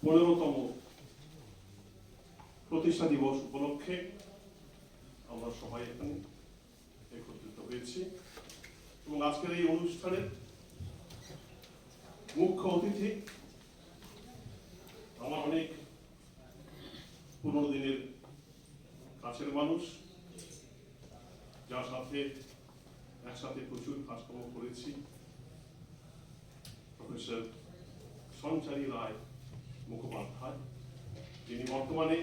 15তম প্রতিষ্ঠা দিবস উপলক্ষে আমরা সবাই এখানে একত্রিত হয়েছি এবং আজকের এই অনুষ্ঠানের মুখ্য অতিথি আমার অনেক পুরনো দিনের কাছের মানুষ, যার সাথে একসাথে প্রচুর কাজকর্ম করেছি, প্রফেসর সঞ্চারী রায় মুখোপাধ্যায়, যিনি বর্তমানে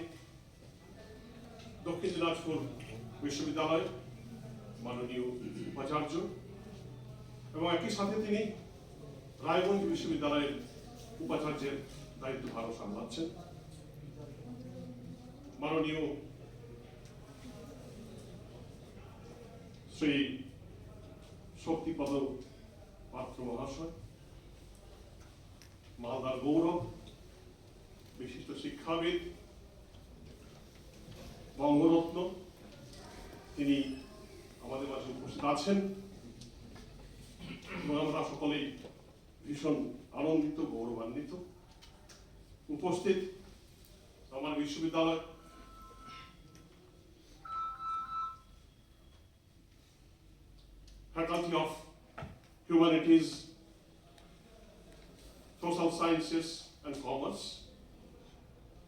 দক্ষিণ দিনাজপুর বিশ্ববিদ্যালয়ের মাননীয় উপাচার্য এবং একই সাথে তিনি রায়গঞ্জ বিশ্ববিদ্যালয়ের উপাচার্যের দায়িত্বভারও সামলাচ্ছেন। মাননীয় শ্রী শক্তিপদ পাত্র মহাশয়, মালদার গৌরব, বিশিষ্ট শিক্ষাবিদ, বঙ্গরত্ন, তিনি আমাদের মাঝে উপস্থিত আছেন এবং আমরা সকলেই ভীষণ আনন্দিত, গৌরবান্বিত। উপস্থিত আমার বিশ্ববিদ্যালয় Faculty of Humanities, Social Sciences and Commerce,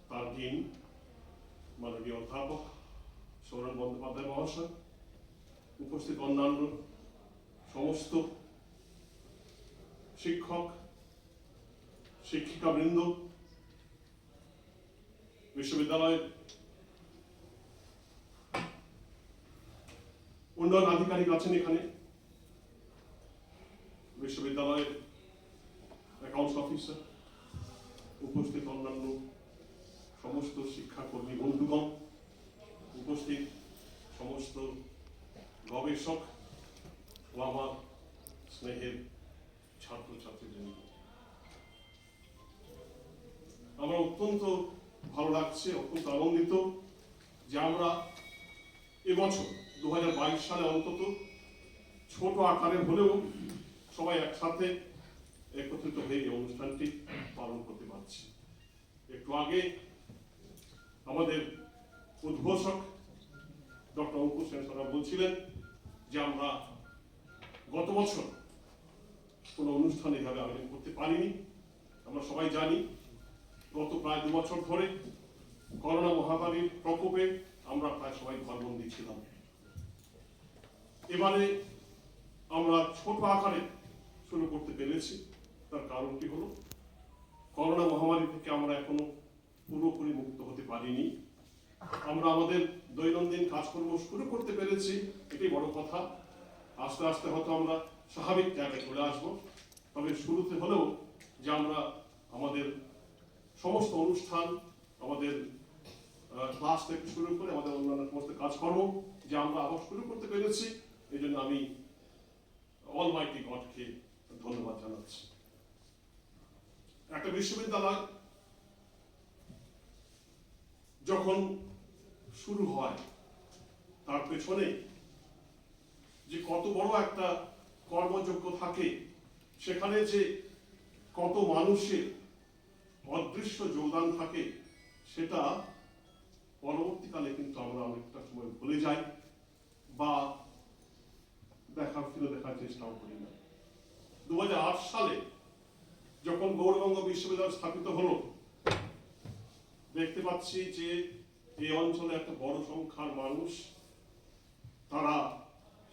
তার ডিন মাননীয় অধ্যাপক সৌরভ বন্দ্যোপাধ্যায় মহাশয়, উপস্থিত অন্যান্য সমস্ত শিক্ষক শিক্ষিকাবৃন্দ, বিশ্ববিদ্যালয়ের উন্নয়ন আধিকারিক আছেন এখানে, বিশ্ববিদ্যালয়ের অ্যাকাউন্টস অফিসার, উপস্থিত অন্যান্য সমস্ত শিক্ষাকর্মী বন্ধুগণ, উপস্থিত সমস্ত গবেষক ও আমার স্নেহের ছাত্রছাত্রীবৃন্দ, আমার অত্যন্ত ভালো লাগছে, অত্যন্ত আনন্দিত যে আমরা এবছর 2022 সালে অন্তত ছোট আকারে হলেও সবাই একসাথে একত্রিত হয়ে এই অনুষ্ঠানটি পালন করতে পারছি। একটু আগে আমাদের উদ্ঘোষক ডক্টর অঙ্কুশ সেন বলছিলেন যে আমরা গত বছর কোনো অনুষ্ঠান এভাবে আয়োজন করতে পারিনি। আমরা সবাই জানি গত প্রায় 2 বছর ধরে করোনা মহামারীর প্রকোপে আমরা প্রায় সবাই ঘরবন্দি ছিলাম। এবারে আমরা ছোট আকারে শুরু করতে পেরেছি। তার কারণটি হলো করোনা মহামারী থেকে আমরা এখনো পুরোপুরি মুক্ত হতে পারিনি। আমরা আমাদের দৈনন্দিন কাজকর্ম শুরু করতে পেরেছি, এটাই বড় কথা। আস্তে আস্তে হয়তো আমরা স্বাভাবিক জায়গায় চলে আসবো, তবে শুরুতে হলেও যে আমরা আমাদের সমস্ত অনুষ্ঠান, আমাদের ক্লাস থেকে শুরু করে আমাদের অন্যান্য সমস্ত কাজকর্ম যে আমরা আবার শুরু করতে পেরেছি, এই জন্য আমি অলমাইটি গডকে ধন্যবাদ জানাচ্ছি। একটা বিশ্ববিদ্যালয় যখন শুরু হয় তার পেছনে যে কত বড় একটা কর্মযোগ্য থাকে, সেখানে যে কত মানুষের অদৃশ্য যোগদান থাকে, সেটা পরবর্তীকালে কিন্তু আমরা অনেকটা সময় ভুলে যাই বা ফিরে দেখার চেষ্টাও করি না। 2008 সালে যখন গৌরবঙ্গ বিশ্ববিদ্যালয় স্থাপিত হলো, দেখতে পাচ্ছি যে এই অঞ্চলে একটা বড় সংখ্যার মানুষ তারা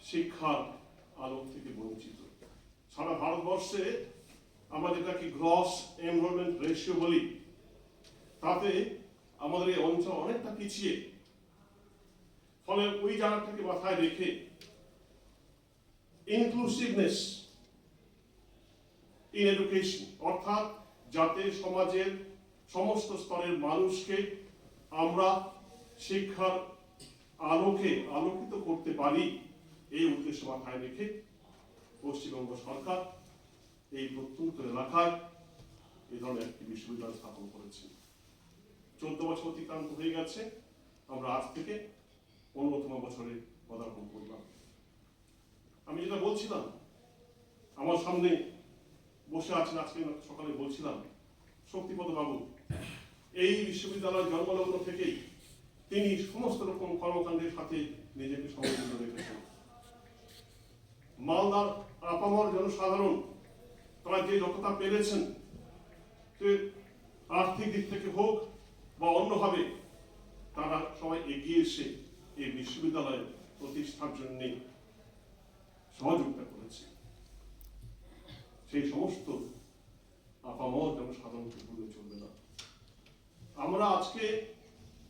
শিক্ষার আলোক থেকে বঞ্চিত। সারা ভারতবর্ষে আমরা যেটাকে গ্রস এনরোলমেন্ট রেশিও বলি, তাতে আমাদের এই অঞ্চল অনেকটা পিছিয়ে। ফলে ওই জায়গাটাকে মাথায় রেখে ইনক্লুসিভনেস ইন এডুকেশন, অর্থাৎ যাতে সমাজের সমস্ত স্তরের মানুষকে আমরা শিক্ষার আলোকে আলোকিত করতে পারি, এই উদ্দেশ্য মাথায় রেখে পশ্চিমবঙ্গ সরকার এই প্রত্যন্ত এলাকায় এই ধরনের একটি বিশ্ববিদ্যালয় স্থাপন করেছে। 14 বছর অতিক্রান্ত হয়ে গেছে, আমরা আজ থেকে 15তম বছরে পদার্পণ করলাম। আমি যেটা বলছিলাম, আমার সামনে বসে আছেন, আজকে সকালে বলছিলাম শক্তিপদ বাবু এই বিশ্ববিদ্যালয় জন্মলগ্ন থেকেই তিনি সমস্ত রকম কর্মকাণ্ডের সাথে নিজেকে সংযুক্ত রেখেছেন। মালদার আপামর জনসাধারণ তারা যে যতটা পেরেছেন, আর্থিক দিক থেকে হোক বা অন্যভাবে, তারা সবাই এগিয়ে এসে এই বিশ্ববিদ্যালয় প্রতিষ্ঠার জন্য সহযোগিতা করেছে। সেই সমস্ত আপামর জনসাধারণকে ভুলে চলবে না। আমরা আজকে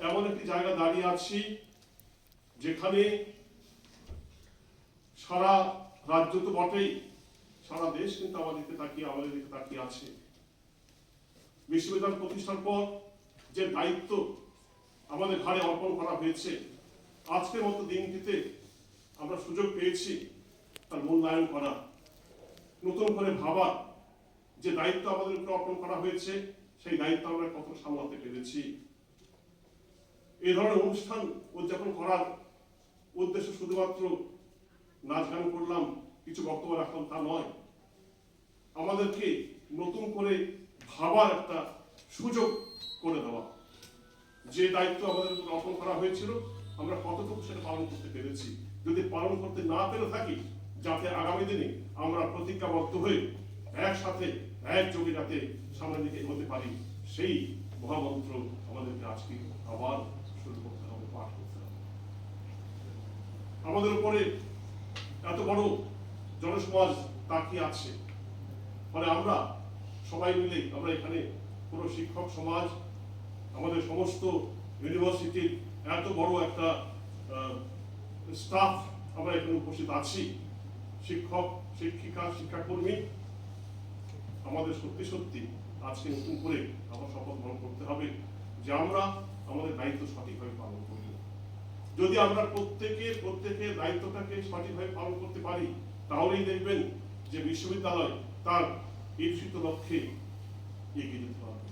এমন একটি জায়গা দাঁড়িয়ে আছি যেখানে সারা রাজ্য তো বটেই, সারা দেশ কিন্তু আমাদের দিকে তাকিয়ে আছে। বিশ্ববিদ্যালয় প্রতিষ্ঠার পর যে দায়িত্ব আমাদের ঘাড়ে অর্পণ করা হয়েছে, আজকের মতো দিনটিতে আমরা সুযোগ পেয়েছি তার মূল্যায়ন করা, নতুন করে ভাবা যে দায়িত্ব আমাদের উপর অর্পণ করা হয়েছে সেই দায়িত্ব আমরা কত সামলাতে পেরেছি। এই ধরনের অনুষ্ঠান উদযাপন করার উদ্দেশ্য শুধুমাত্র নাচ গান করলাম, কিছু বক্তব্য রাখলাম তা নয়। আমাদেরকে নতুন করে ভাবার একটা সুযোগ করে দেওয়া, যে দায়িত্ব আমাদের উপর অর্পণ করা হয়েছিল আমরা কতটুকু সেটা পালন করতে পেরেছি। যদি পালন করতে না পেরে থাকি, যাতে আগামী দিনে আমরা প্রতিজ্ঞাবদ্ধ হয়ে একসাথে একযোগে যাতে সামনের দিকে এগোতে পারি, সেই মহামন্ত্র আমাদেরকে আজকে আবার শুরু করতে হবে, পাঠ করতে হবে। আমাদের উপরে এত বড় জনসমাজ তাকিয়ে আছে, ফলে আমরা সবাই মিলে, আমরা এখানে পুরো শিক্ষক সমাজ, আমাদের সমস্ত ইউনিভার্সিটির এত বড় একটা স্টাফ আমরা এখানে উপস্থিত আছি, শিক্ষক, শিক্ষিকা, শিক্ষাকর্মী, আমাদের সত্যি সত্যি আজকে নতুন করে আবার শপথ গ্রহণ করতে হবে যে আমরা আমাদের দায়িত্ব সঠিকভাবে পালন করব। যদি আমরা প্রত্যেকের দায়িত্বটাকে সঠিকভাবে পালন করতে পারি, তাহলেই দেখবেন যে বিশ্ববিদ্যালয় তার ঈপ্সিত লক্ষ্যে এগিয়ে যেতে পারবে।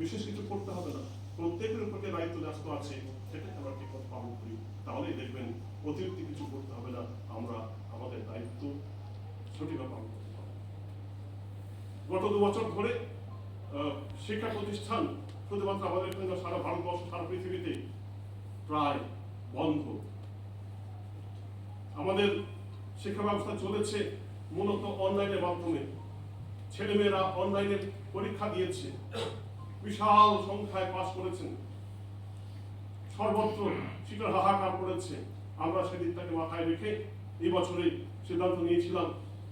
বিশেষ কিছু করতে হবে না, প্রত্যেকের উপর যে দায়িত্ব ন্যস্ত আছে সেটাকে আমরা ঠিকমতো পালন করি, তাহলেই দেখবেন অতিরিক্ত কিছু করতে হবে না, আমরা আমাদের দায়িত্ব সঠিকভাবে পালন করতে পারবো। গত 2 বছর ধরে শিক্ষা প্রতিষ্ঠান শুধুমাত্র আমাদের এখানে, সারা ভারতবর্ষ, সারা পৃথিবীতে প্রায় বন্ধ। আমাদের শিক্ষা ব্যবস্থা চলেছে মূলত অনলাইনের মাধ্যমে। ছেলেমেয়েরা অনলাইনে পরীক্ষা দিয়েছে, বিশাল সংখ্যায় পাস করেছেন, সর্বত্র শিক্ষার হাহাকার করেছে। আমরা সেদিকটাকে মাথায় রেখে এই বছরে সিদ্ধান্ত নিয়েছিলাম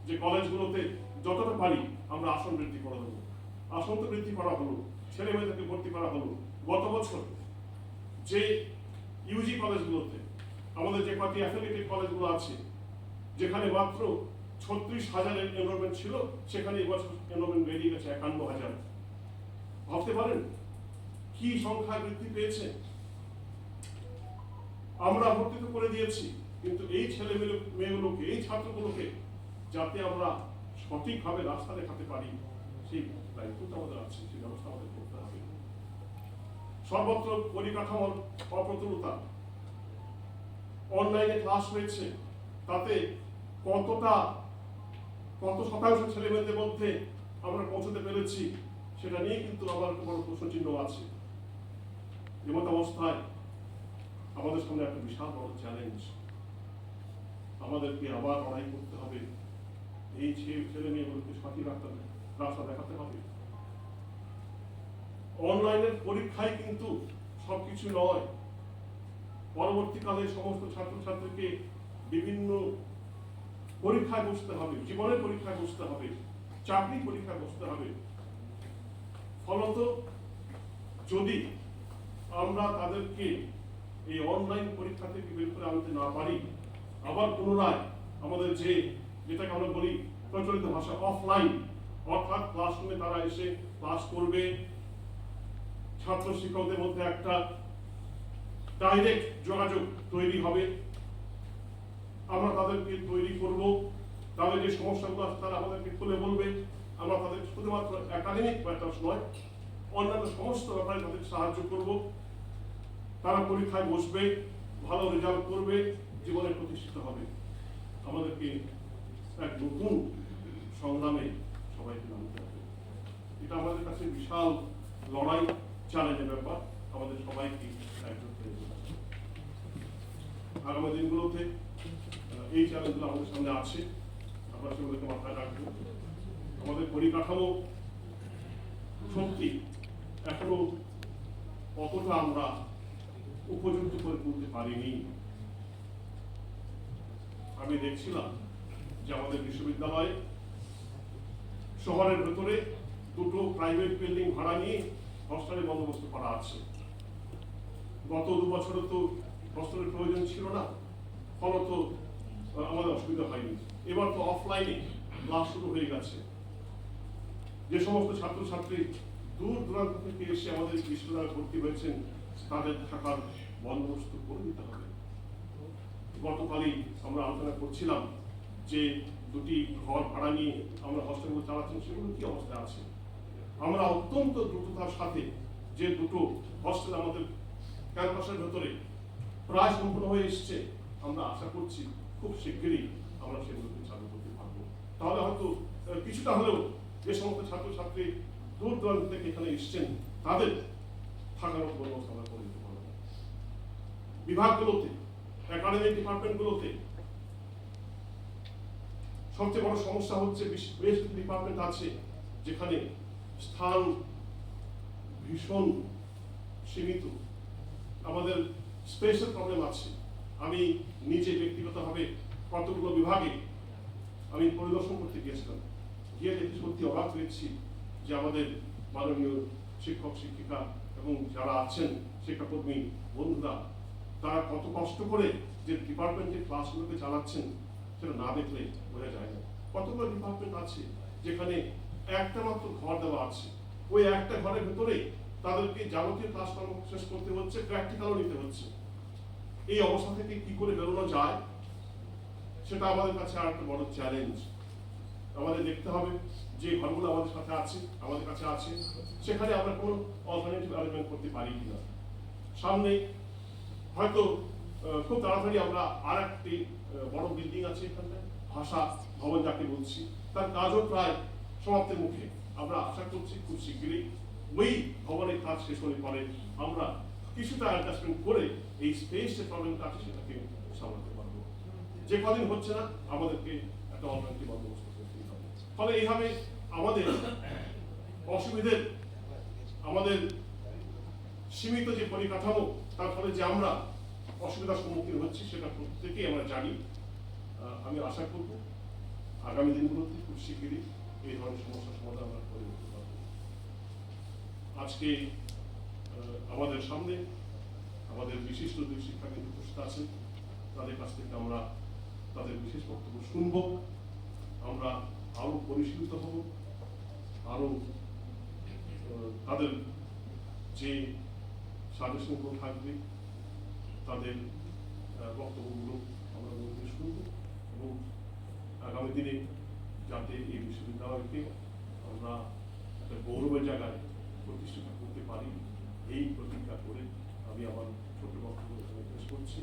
যে কলেজগুলোতে যতটা পারি আমরা আসন বৃদ্ধি করে দেবো। আসন তো বৃদ্ধি করা হলো, ছেলে মেয়েদেরকে ভর্তি করা হলো। গত বছর যে ইউজি কলেজগুলোতে, আমাদের যে কয়েকটি অ্যাফিলিয়েটেড কলেজগুলো আছে, যেখানে মাত্র 36,000 এনরোলমেন্ট ছিল, সেখানে এবছর এনরোলমেন্ট বেরিয়ে গেছে 51,000। ভাবতে পারেন কি সংখ্যা বৃদ্ধি পেয়েছে। আমরা ভর্তি তো করে দিয়েছি, কিন্তু এই ছেলে মেয়েগুলোকে, এই ছাত্রগুলোকে যাতে আমরা সঠিকভাবে রাস্তা দেখাতে পারি, সেই দায়িত্বটা আমাদের আছে, সেই ব্যবস্থা আমাদের করতে হবে। সর্বত্র পরিকাঠামোর অপ্রতুলতা, অনলাইনে ক্লাস হয়েছে, তাতে কত শতাংশ ছেলে মেয়েদের মধ্যে আমরা পৌঁছতে পেরেছি, সেটা নিয়ে কিন্তু আমার বড় প্রশ্নচিহ্ন আছে। এমত অবস্থায় আমাদের সামনে একটা বিশাল বড় চ্যালেঞ্জ, আমাদেরকে আবার লড়াই করতে হবে। এই ছেলে মেয়েগুলোকে সঠিক রাস্তা দেখাতে হবে। অনলাইনের পরীক্ষায় কিন্তু সবকিছু নয়। পরবর্তীকালে সমস্ত ছাত্রছাত্রীকে বিভিন্ন পরীক্ষায় বসতে হবে, জীবনের পরীক্ষায় বসতে হবে, চাকরি পরীক্ষায় বসতে হবে। ফলত যদি আমরা তাদেরকে এই অনলাইন পরীক্ষা থেকে বের করে আনতে না পারি, আবার পুনরায় আমাদের যেটাকে আমরা বলি প্রচলিত ভাষা অফলাইন, অর্থাৎ ক্লাসরুমে তারা এসে ক্লাস করবে, ছাত্র শিক্ষকদের মধ্যে একটা ডাইরেক্ট যোগাযোগ তৈরি হবে, আমরা তাদেরকে তৈরি করব, তাদের যে সমস্যাগুলো আছে তারা আমাদেরকে খুলে বলবে, আমরা তাদের শুধুমাত্র একাডেমিক ম্যাটার্স নয়, অন্যান্য সমস্ত ব্যাপারে তাদের সাহায্য করব। তারা পরীক্ষায় বসবে, ভালো রেজাল্ট করবে, জীবনে প্রতিষ্ঠিত হবে। আমাদেরকে এক নতুন সংগ্রামে সবাইকে নামতে হবে। এটা আমাদের কাছে বিশাল লড়াই, চ্যালেঞ্জের ব্যাপার। আমাদের সবাইকে একজোট হয়ে যেতে হবে। আগামী দিনগুলোতে এই চ্যালেঞ্জগুলো আমাদের সামনে আছে, আমরা সেগুলোকে মাথায় রাখবো। আমাদের পরিকাঠামো সত্যি এখনো কতটা আমরা উপযুক্ত করে তুলতে পারিনি। আমি দেখছিলাম যে আমাদের বিশ্ববিদ্যালয়ে শহরের ভেতরে দুটো প্রাইভেট বিল্ডিং ভাড়া নিয়ে হস্টেলের বন্দোবস্ত করা আছে। গত 2 বছরে তো হস্টেলের প্রয়োজন ছিল না, ফলত আমাদের অসুবিধা হয়নি। এবার তো অফলাইনে ক্লাস শুরু হয়ে গেছে। যে সমস্ত ছাত্রছাত্রী দূর দূরান্ত থেকে এসে আমাদের বিশ্ববিদ্যালয়ে ভর্তি হয়েছেন, তাদের থাকার বন্দোবস্ত করে দিতে হবে। গতকালই আমরা আলোচনা করছিলাম যে দুটি ঘর ভাড়া নিয়ে আমরা হস্টেলগুলো চালাচ্ছি, সেগুলো কি অবস্থায় আছে। আমরা অত্যন্ত দ্রুততার সাথে যে দুটো হস্টেল আমাদের ক্যাম্পাসের ভেতরে প্রায় সম্পূর্ণ হয়ে এসছে, আমরা আশা করছি খুব শীঘ্রই আমরা সেগুলোকে চালু করতে পারবো। তাহলে হয়তো কিছুটা হলেও যে সমস্ত ছাত্রছাত্রী দূর দূরান্ত থেকে এখানে এসছেন, তাদের থাকার ব্যবস্থা আমরা করে দিতে পারবো। বিভাগগুলোতে, একাডেমিক ডিপার্টমেন্টগুলোতে সবচেয়ে বড় সমস্যা হচ্ছে বেশ কিছু ডিপার্টমেন্ট আছে যেখানে স্থান ভীষণ সীমিত। আমাদের স্পেসের প্রবলেম আছে। আমি নিজে ব্যক্তিগতভাবে কতগুলো বিভাগে আমি পরিদর্শন করতে গিয়েছিলাম, গিয়ে দেখে সত্যি অবাক হয়েছি যে আমাদের মাননীয় শিক্ষক শিক্ষিকা এবং যারা আছেন শিক্ষাকর্মী বন্ধুরা, তারা কত কষ্ট করে যে ডিপার্টমেন্টের ক্লাসগুলোকে চালাচ্ছেন, সেটা না দেখলে বোঝা যায় না। কতগুলো ডিপার্টমেন্ট আছে যেখানে একটা মাত্র ঘর দেওয়া আছে, ওই একটা ঘরের ভেতরে তাদেরকে যাবতীয় কাজকর্ম শেষ করতে হচ্ছে, প্র্যাকটিক্যালও নিতে হচ্ছে। এই অবস্থা থেকে কি করে বেরোনো যায়, সেটা আমাদের কাছে আর একটা বড় চ্যালেঞ্জ। আমাদের দেখতে হবে যে ঘরগুলো আমাদের সাথে আছে, আমাদের কাছে আছে, সেখানে আমরা কোনো অল্টারনেটিভ অ্যারেঞ্জমেন্ট করতে পারি কিনা। সামনে হয়তো খুব তাড়াতাড়ি আমরা আর একটি বড় বিল্ডিং আছে এখানটায়, ভাষা ভবন যাকে বলছি, তার কাজও প্রায় সমাপ্তের মুখে। আমরা আশা করছি খুব শীঘ্রই ওই ভবনের কাজ শেষ হলে পরে আমরা কিছুটা অ্যাডজাস্টমেন্ট করে এই স্পেস যে প্রবলেমটা আছে সেটাকে সামলাতে পারবো। যে কদিন হচ্ছে না, আমাদেরকে একটা অল্টারনেটিভ বন্দোবস্ত করতেই হবে। ফলে এইভাবে আমাদের অসুবিধের, আমাদের সীমিত যে পরিকাঠামো, তার ফলে যে আমরা অসুবিধার সম্মুখীন হচ্ছি, সেটা প্রত্যেকেই আমরা জানি। আমি আশা করব আগামী দিনগুলোতে খুব শীঘ্রই এই ধরনের সমস্যার সমাধান আমরা করে উঠতে পারব। আজকে আমাদের সামনে আমাদের বিশিষ্ট দুই শিক্ষাবিদ উপস্থিত আছেন, তাদের কাছ থেকে আমরা তাদের বিশেষ বক্তব্য শুনব। আমরা আরো পরিশীলিত হব, আরো তাদের যে সাজেশনগুলো থাকবে, তাদের বক্তব্যগুলো আমরা মধ্যে শুনব এবং আগামী দিনে যাতে এই বিশ্ববিদ্যালয়কে আমরা একটা গৌরবের জায়গায় প্রতিষ্ঠিত করতে পারি, এই প্রতিজ্ঞা করে আমি আমার ছোট বক্তব্য এখানে পেশ করছি।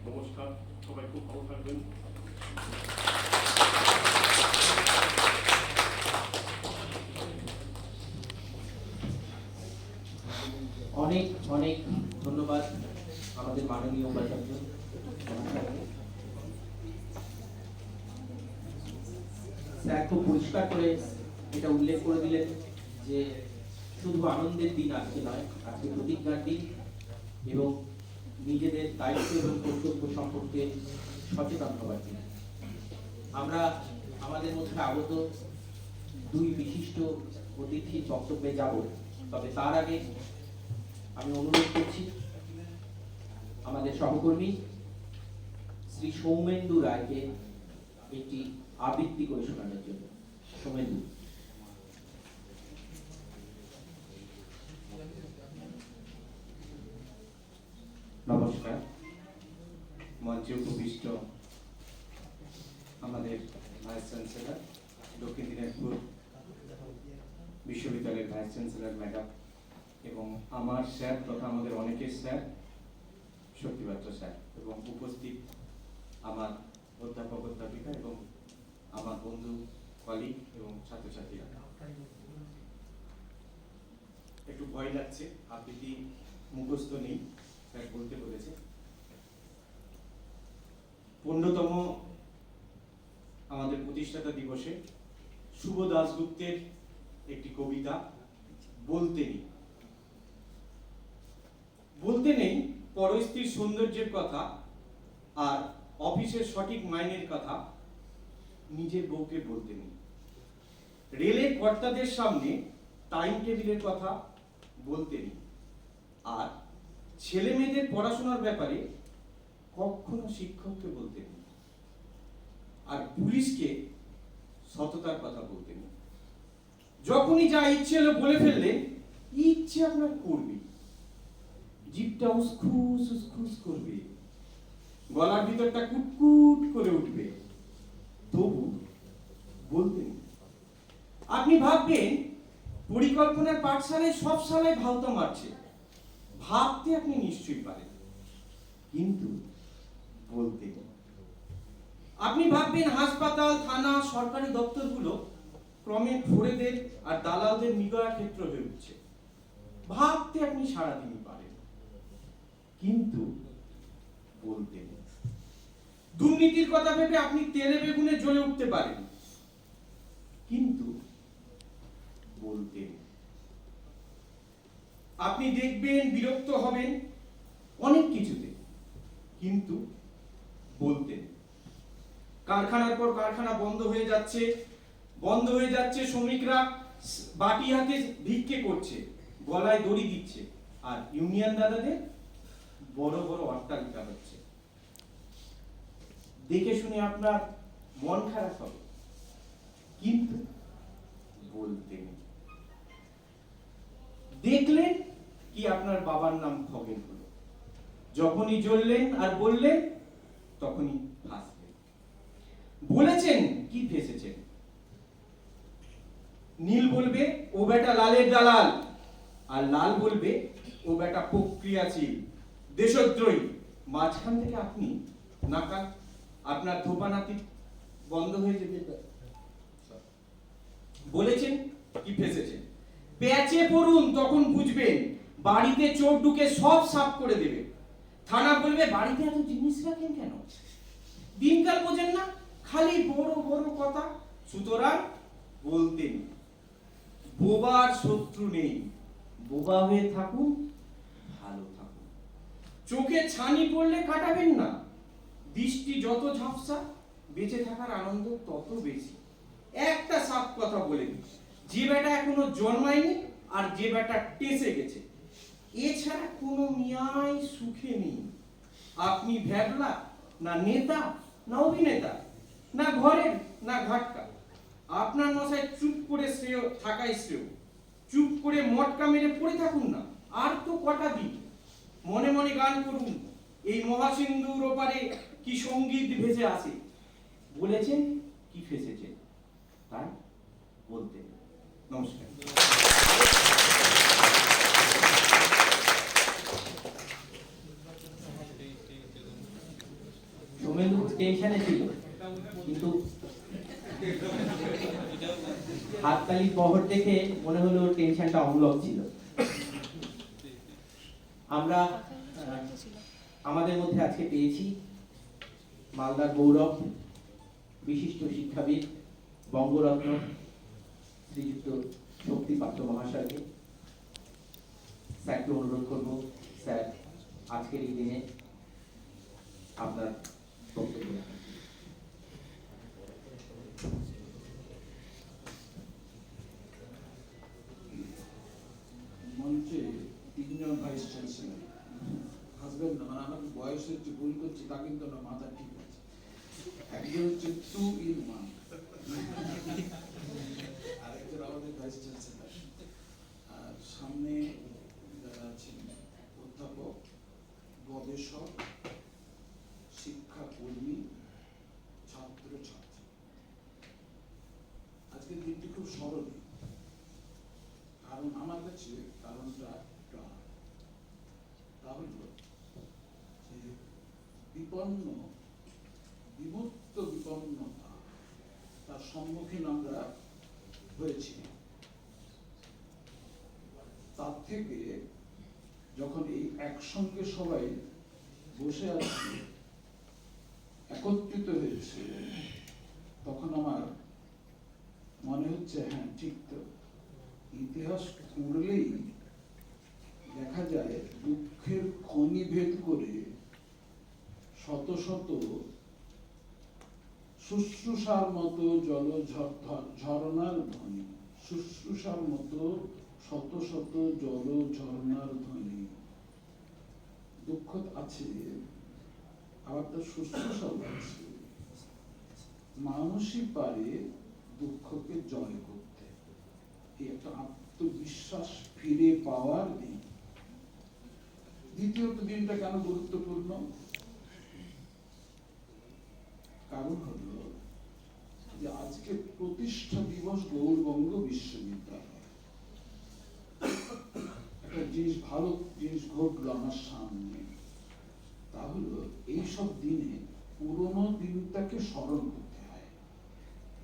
নমস্কার, সবাই খুব ভালো থাকবেন। অনেক অনেক ধন্যবাদ আমাদের মাননীয় উপাচার্য। স্যার খুব পরিষ্কার করে এটা উল্লেখ করে দিলেন যে শুধু আনন্দের দিন আজকে নয়, আজকে প্রতিজ্ঞার দিন এবং নিজেদের দায়িত্ব এবং কর্তব্য সম্পর্কে সচেতন হবার দিন। আমরা আমাদের মধ্যে আগত দুই বিশিষ্ট অতিথির বক্তব্যে যাব, তবে তার আগে আমি অনুরোধ করছি আমাদের সহকর্মী শ্রী সৌমেন্দু রায়কে একটি আবৃত্তি করে শোনানোর জন্য। সৌমেন্দু। নমস্কার। মঞ্চে উপবিষ্ট আমাদের ভাইস চ্যান্সেলর, দক্ষিণ দিনাজপুর বিশ্ববিদ্যালয়ের ভাইস চ্যান্সেলর ম্যাডাম এবং আমার স্যার তথা আমাদের অনেকের স্যার শক্তিপাত্র স্যার এবং উপস্থিত আমার অধ্যাপক অধ্যাপিকা এবং আমার বন্ধু কলিগ এবং ছাত্রছাত্রীরা, ভয় লাগছে, আবৃত্তি মুখস্থ নেই, স্যার বলতে বলেছে। 15তম আমাদের প্রতিষ্ঠাতা দিবসে শুভ দাশগুপ্তের একটি কবিতা বলতে নেই। বলতে নেই পরস্ত্রীর সৌন্দর্যের কথা আর অফিসের সঠিক মাইনের কথা নিজের বউকে বলতে নেই। রেলের কর্তাদের সামনে টাইম টেবিলের কথা বলতে নেই। আর ছেলে মেয়েদের পড়াশোনার ব্যাপারে কখনো শিক্ষককে বলতে নেই। আর পুলিশকে সততার কথা বলতে নেই। যখনই যা ইচ্ছে হলো বলে ফেললেন, ইচ্ছে আপনার করবে, জিভটা উসখুস উসখুস করবে, গলার ভিতরটা কুটকুট করে উঠবে, তবু বলতে নেই। আপনি ভাববেন পরিকল্পনার পাঠশালায় সব শালায় ভাওতা মারছে, ভাবতে আপনি নিশ্চয়ই পারেন, কিন্তু বলতে নেই। আপনি ভাববেন হাসপাতাল, থানা, সরকারি দপ্তরগুলো ক্রমে ফোরেদের আর দালালদের নিগড়া ক্ষেত্র হয়ে উঠছে, ভাবতে আপনি সারাদিনই পারেন, কিন্তু বলতে নেই। দুর্নীতির কথা ভেবে আপনি তেলে বেগুনে জ্বলে উঠতে পারেন, কিন্তু বলতে নেই। আপনি দেখবেন বিরক্ত হবেন অনেক কিছুতে, কিন্তু বলতে নেই। কারখানার পর কারখানা বন্ধ হয়ে যাচ্ছে, শ্রমিকরা বাটি হাতে ভিক্ষে করছে, গলায় দড়ি দিচ্ছে, আর ইউনিয়ন দাদাদের বড় বড় অট্টালিকা হচ্ছে। দেখে শুনে আপনার মন খারাপ হবে, কিন্তু বলতে নেই। দেখলেন কি আপনার বাবার নাম খগেন হলো, যখনই জ্বললেন আর বললেন তখনই হাসলেন। বলেছেন কি ফেসেছেন। নীল বলবে ও বেটা লালের দালাল, আর লাল বলবে ও বেটা প্রক্রিয়াশীল দেশদ্রোহী। মাঝখান থেকে আপনি নাকাল, আপনার ধোপানাতি বন্ধ হয়ে যেতে। বলেছেন কি ফেসেছেন। প্যাচে পড়ুন, তখন বুঝবেন বাড়িতে চোর ঢুকে সব সাফ করে দেবে। থানা বলবে বাড়িতে এত জিনিস রাখেন কেন, দিনকাল বোঝেন না, খালি বড় বড় কথা। সুতরাং বলতেন বোবার শত্রু নেই, বোবা হয়ে থাকুন, ভালো থাকুন। চোখে ছানি পড়লে কাটাবেন না, দৃষ্টি যত ঝাপসা বেঁচে থাকার আনন্দ তত বেশি। একটা সাফ কথা বলে দিই, যে বেটা এখনো জন্মায়নি আর যে বেটা টেসে গেছে, এছাড়া কোনো মিয়াই সুখে নেই। আপনি ভ্যাবলা না নেতা না অভিনেতা, না ঘরের না ঘাটকা। আপনার মশায় চুপ করে শ্রেয় থাকাই শ্রেয়। চুপ করে মটকা মেরে পড়ে থাকুন না, আর তো কটা দিন। মনে মনে গান করুন, এই মহাসিন্ধুর ওপারে কি সঙ্গীত ভেসে আসে। বলেছেন কি ফেসেছেন, তাই বলতে। নমস্কার। সোমেন্দু টেনশনে ছিল, কিন্তু হাততালির পহর দেখে মনে হলো টেনশনটা অমূলক ছিল। আমরা আমাদের মধ্যে আজকে পেয়েছি মালদার গৌরব, বিশিষ্ট শিক্ষাবিদ, বঙ্গরত্ন শ্রীযুক্ত শক্তিপাত্র মহাশয়কে। স্যারকে অনুরোধ করবো, স্যার আজকের এই দিনে আপনার বক্তব্য। মঞ্চে তিনজন ভাইস চ্যান্সেলর, হাজবেন্ড না, মানে আমার বয়সে একটু ভুল করছি তা কিন্তু না, মাথা ঠিক আছে। একজন হচ্ছে 2 in 1, আরেকজন আমাদের ভাইস চ্যান্সেলর, আর সামনে যারা আছেন অধ্যাপক, গবেষক, শিক্ষাকর্মী, ছাত্র ছাত্রী। আজকের দিনটি খুব স্মরণীয়, কারণ আমার কাছে কারণটা তা হল যে বিমুক্ত বিপন্নতা, তার সম্মুখীন আমরা হয়েছি। তার থেকে যখন এই একসঙ্গে সবাই বসে আছে, একত্রিত হয়েছে, তখন আমার মনে হচ্ছে হ্যাঁ ঠিক তো, ইতিহাস পড়লেই দেখা যায় দুঃখের খনি ভেদ করে শত শত শুশ্রূষার মতো ঝরনার ধ্বনি, শুশ্রূষার মতো শত শত জল ঝরনার ধ্বনি। দুঃখ আছে, আবার তার শুশ্রূষাও আছে। মানুষই পারে দুঃখকে জয় করতে, এই একটা আত্মবিশ্বাস ফিরে পাওয়ার দিন। দ্বিতীয়ত দিনটা কেন গুরুত্বপূর্ণ? কারণ হলো যে আজকে প্রতিষ্ঠা দিবস গৌড়বঙ্গ বিশ্ববিদ্যালয়। একটা জিনিস, ভালো জিনিস ঘটলো আমার সামনে, তা হলো এইসব দিনে পুরোনো দিনটাকে স্মরণ করতে হয়।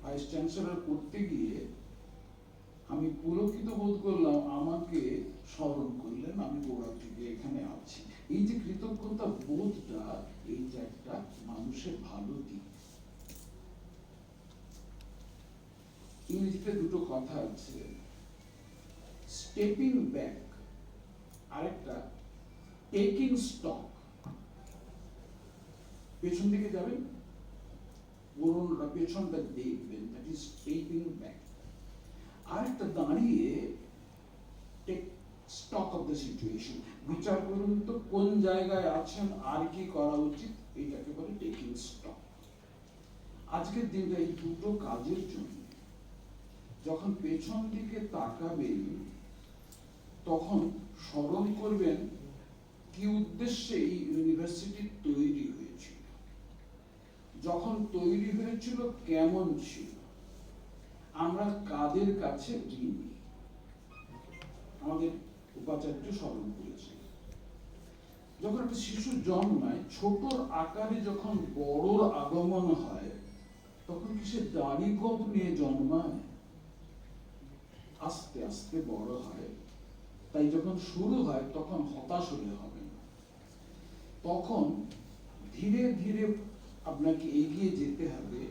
ভাইস চ্যান্সেলর করতে গিয়ে আমি পুলকিত বোধ করলাম, আমাকে স্মরণ করলেন, আমি গোড়া থেকে এখানে আছি। এই যে কৃতজ্ঞতা বোধটা, এইটা একটা মানুষের ভালো দিক। ইংরেজিতে দুটো কথা আছে, স্টেপিং ব্যাক, আরেকটা টেকিং স্টক। পেছন দিকে যাবেন, পুরোনোটা পেছনটা দেখবেন, দ্যাট ইজ স্টেপিং ব্যাক। আরেকটা দাঁড়িয়ে take stock of the situation, বিচার করুন তো কোন জায়গায় আছেন, আর কি করা উচিত, এইটাকে বলে টেকিং স্টক। আজকের দিনটা এই দুটো কাজের জন্য। যখন পেছন দিকে তাকাবেন তখন স্মরণ করবেন কি উদ্দেশ্যে এই ইউনিভার্সিটি তৈরি হয়েছিল, যখন তৈরি হয়েছিল কেমন ছিল, আমরা কাদের কাছে ঋণী। আমাদের উপাচার্য স্মরণ করেছে, যখন একটা শিশু জন্মায়, ছোটর আকারে যখন বড়র আগমন হয়, তখন কি সে দাড়ি গোঁফ নিয়ে জন্মায়? আস্তে আস্তে বড় হয়। তাই যখন শুরু হয় তখন হতাশ হলে হবে না, তখন ধীরে ধীরে আপনাকে এগিয়ে যেতে হবে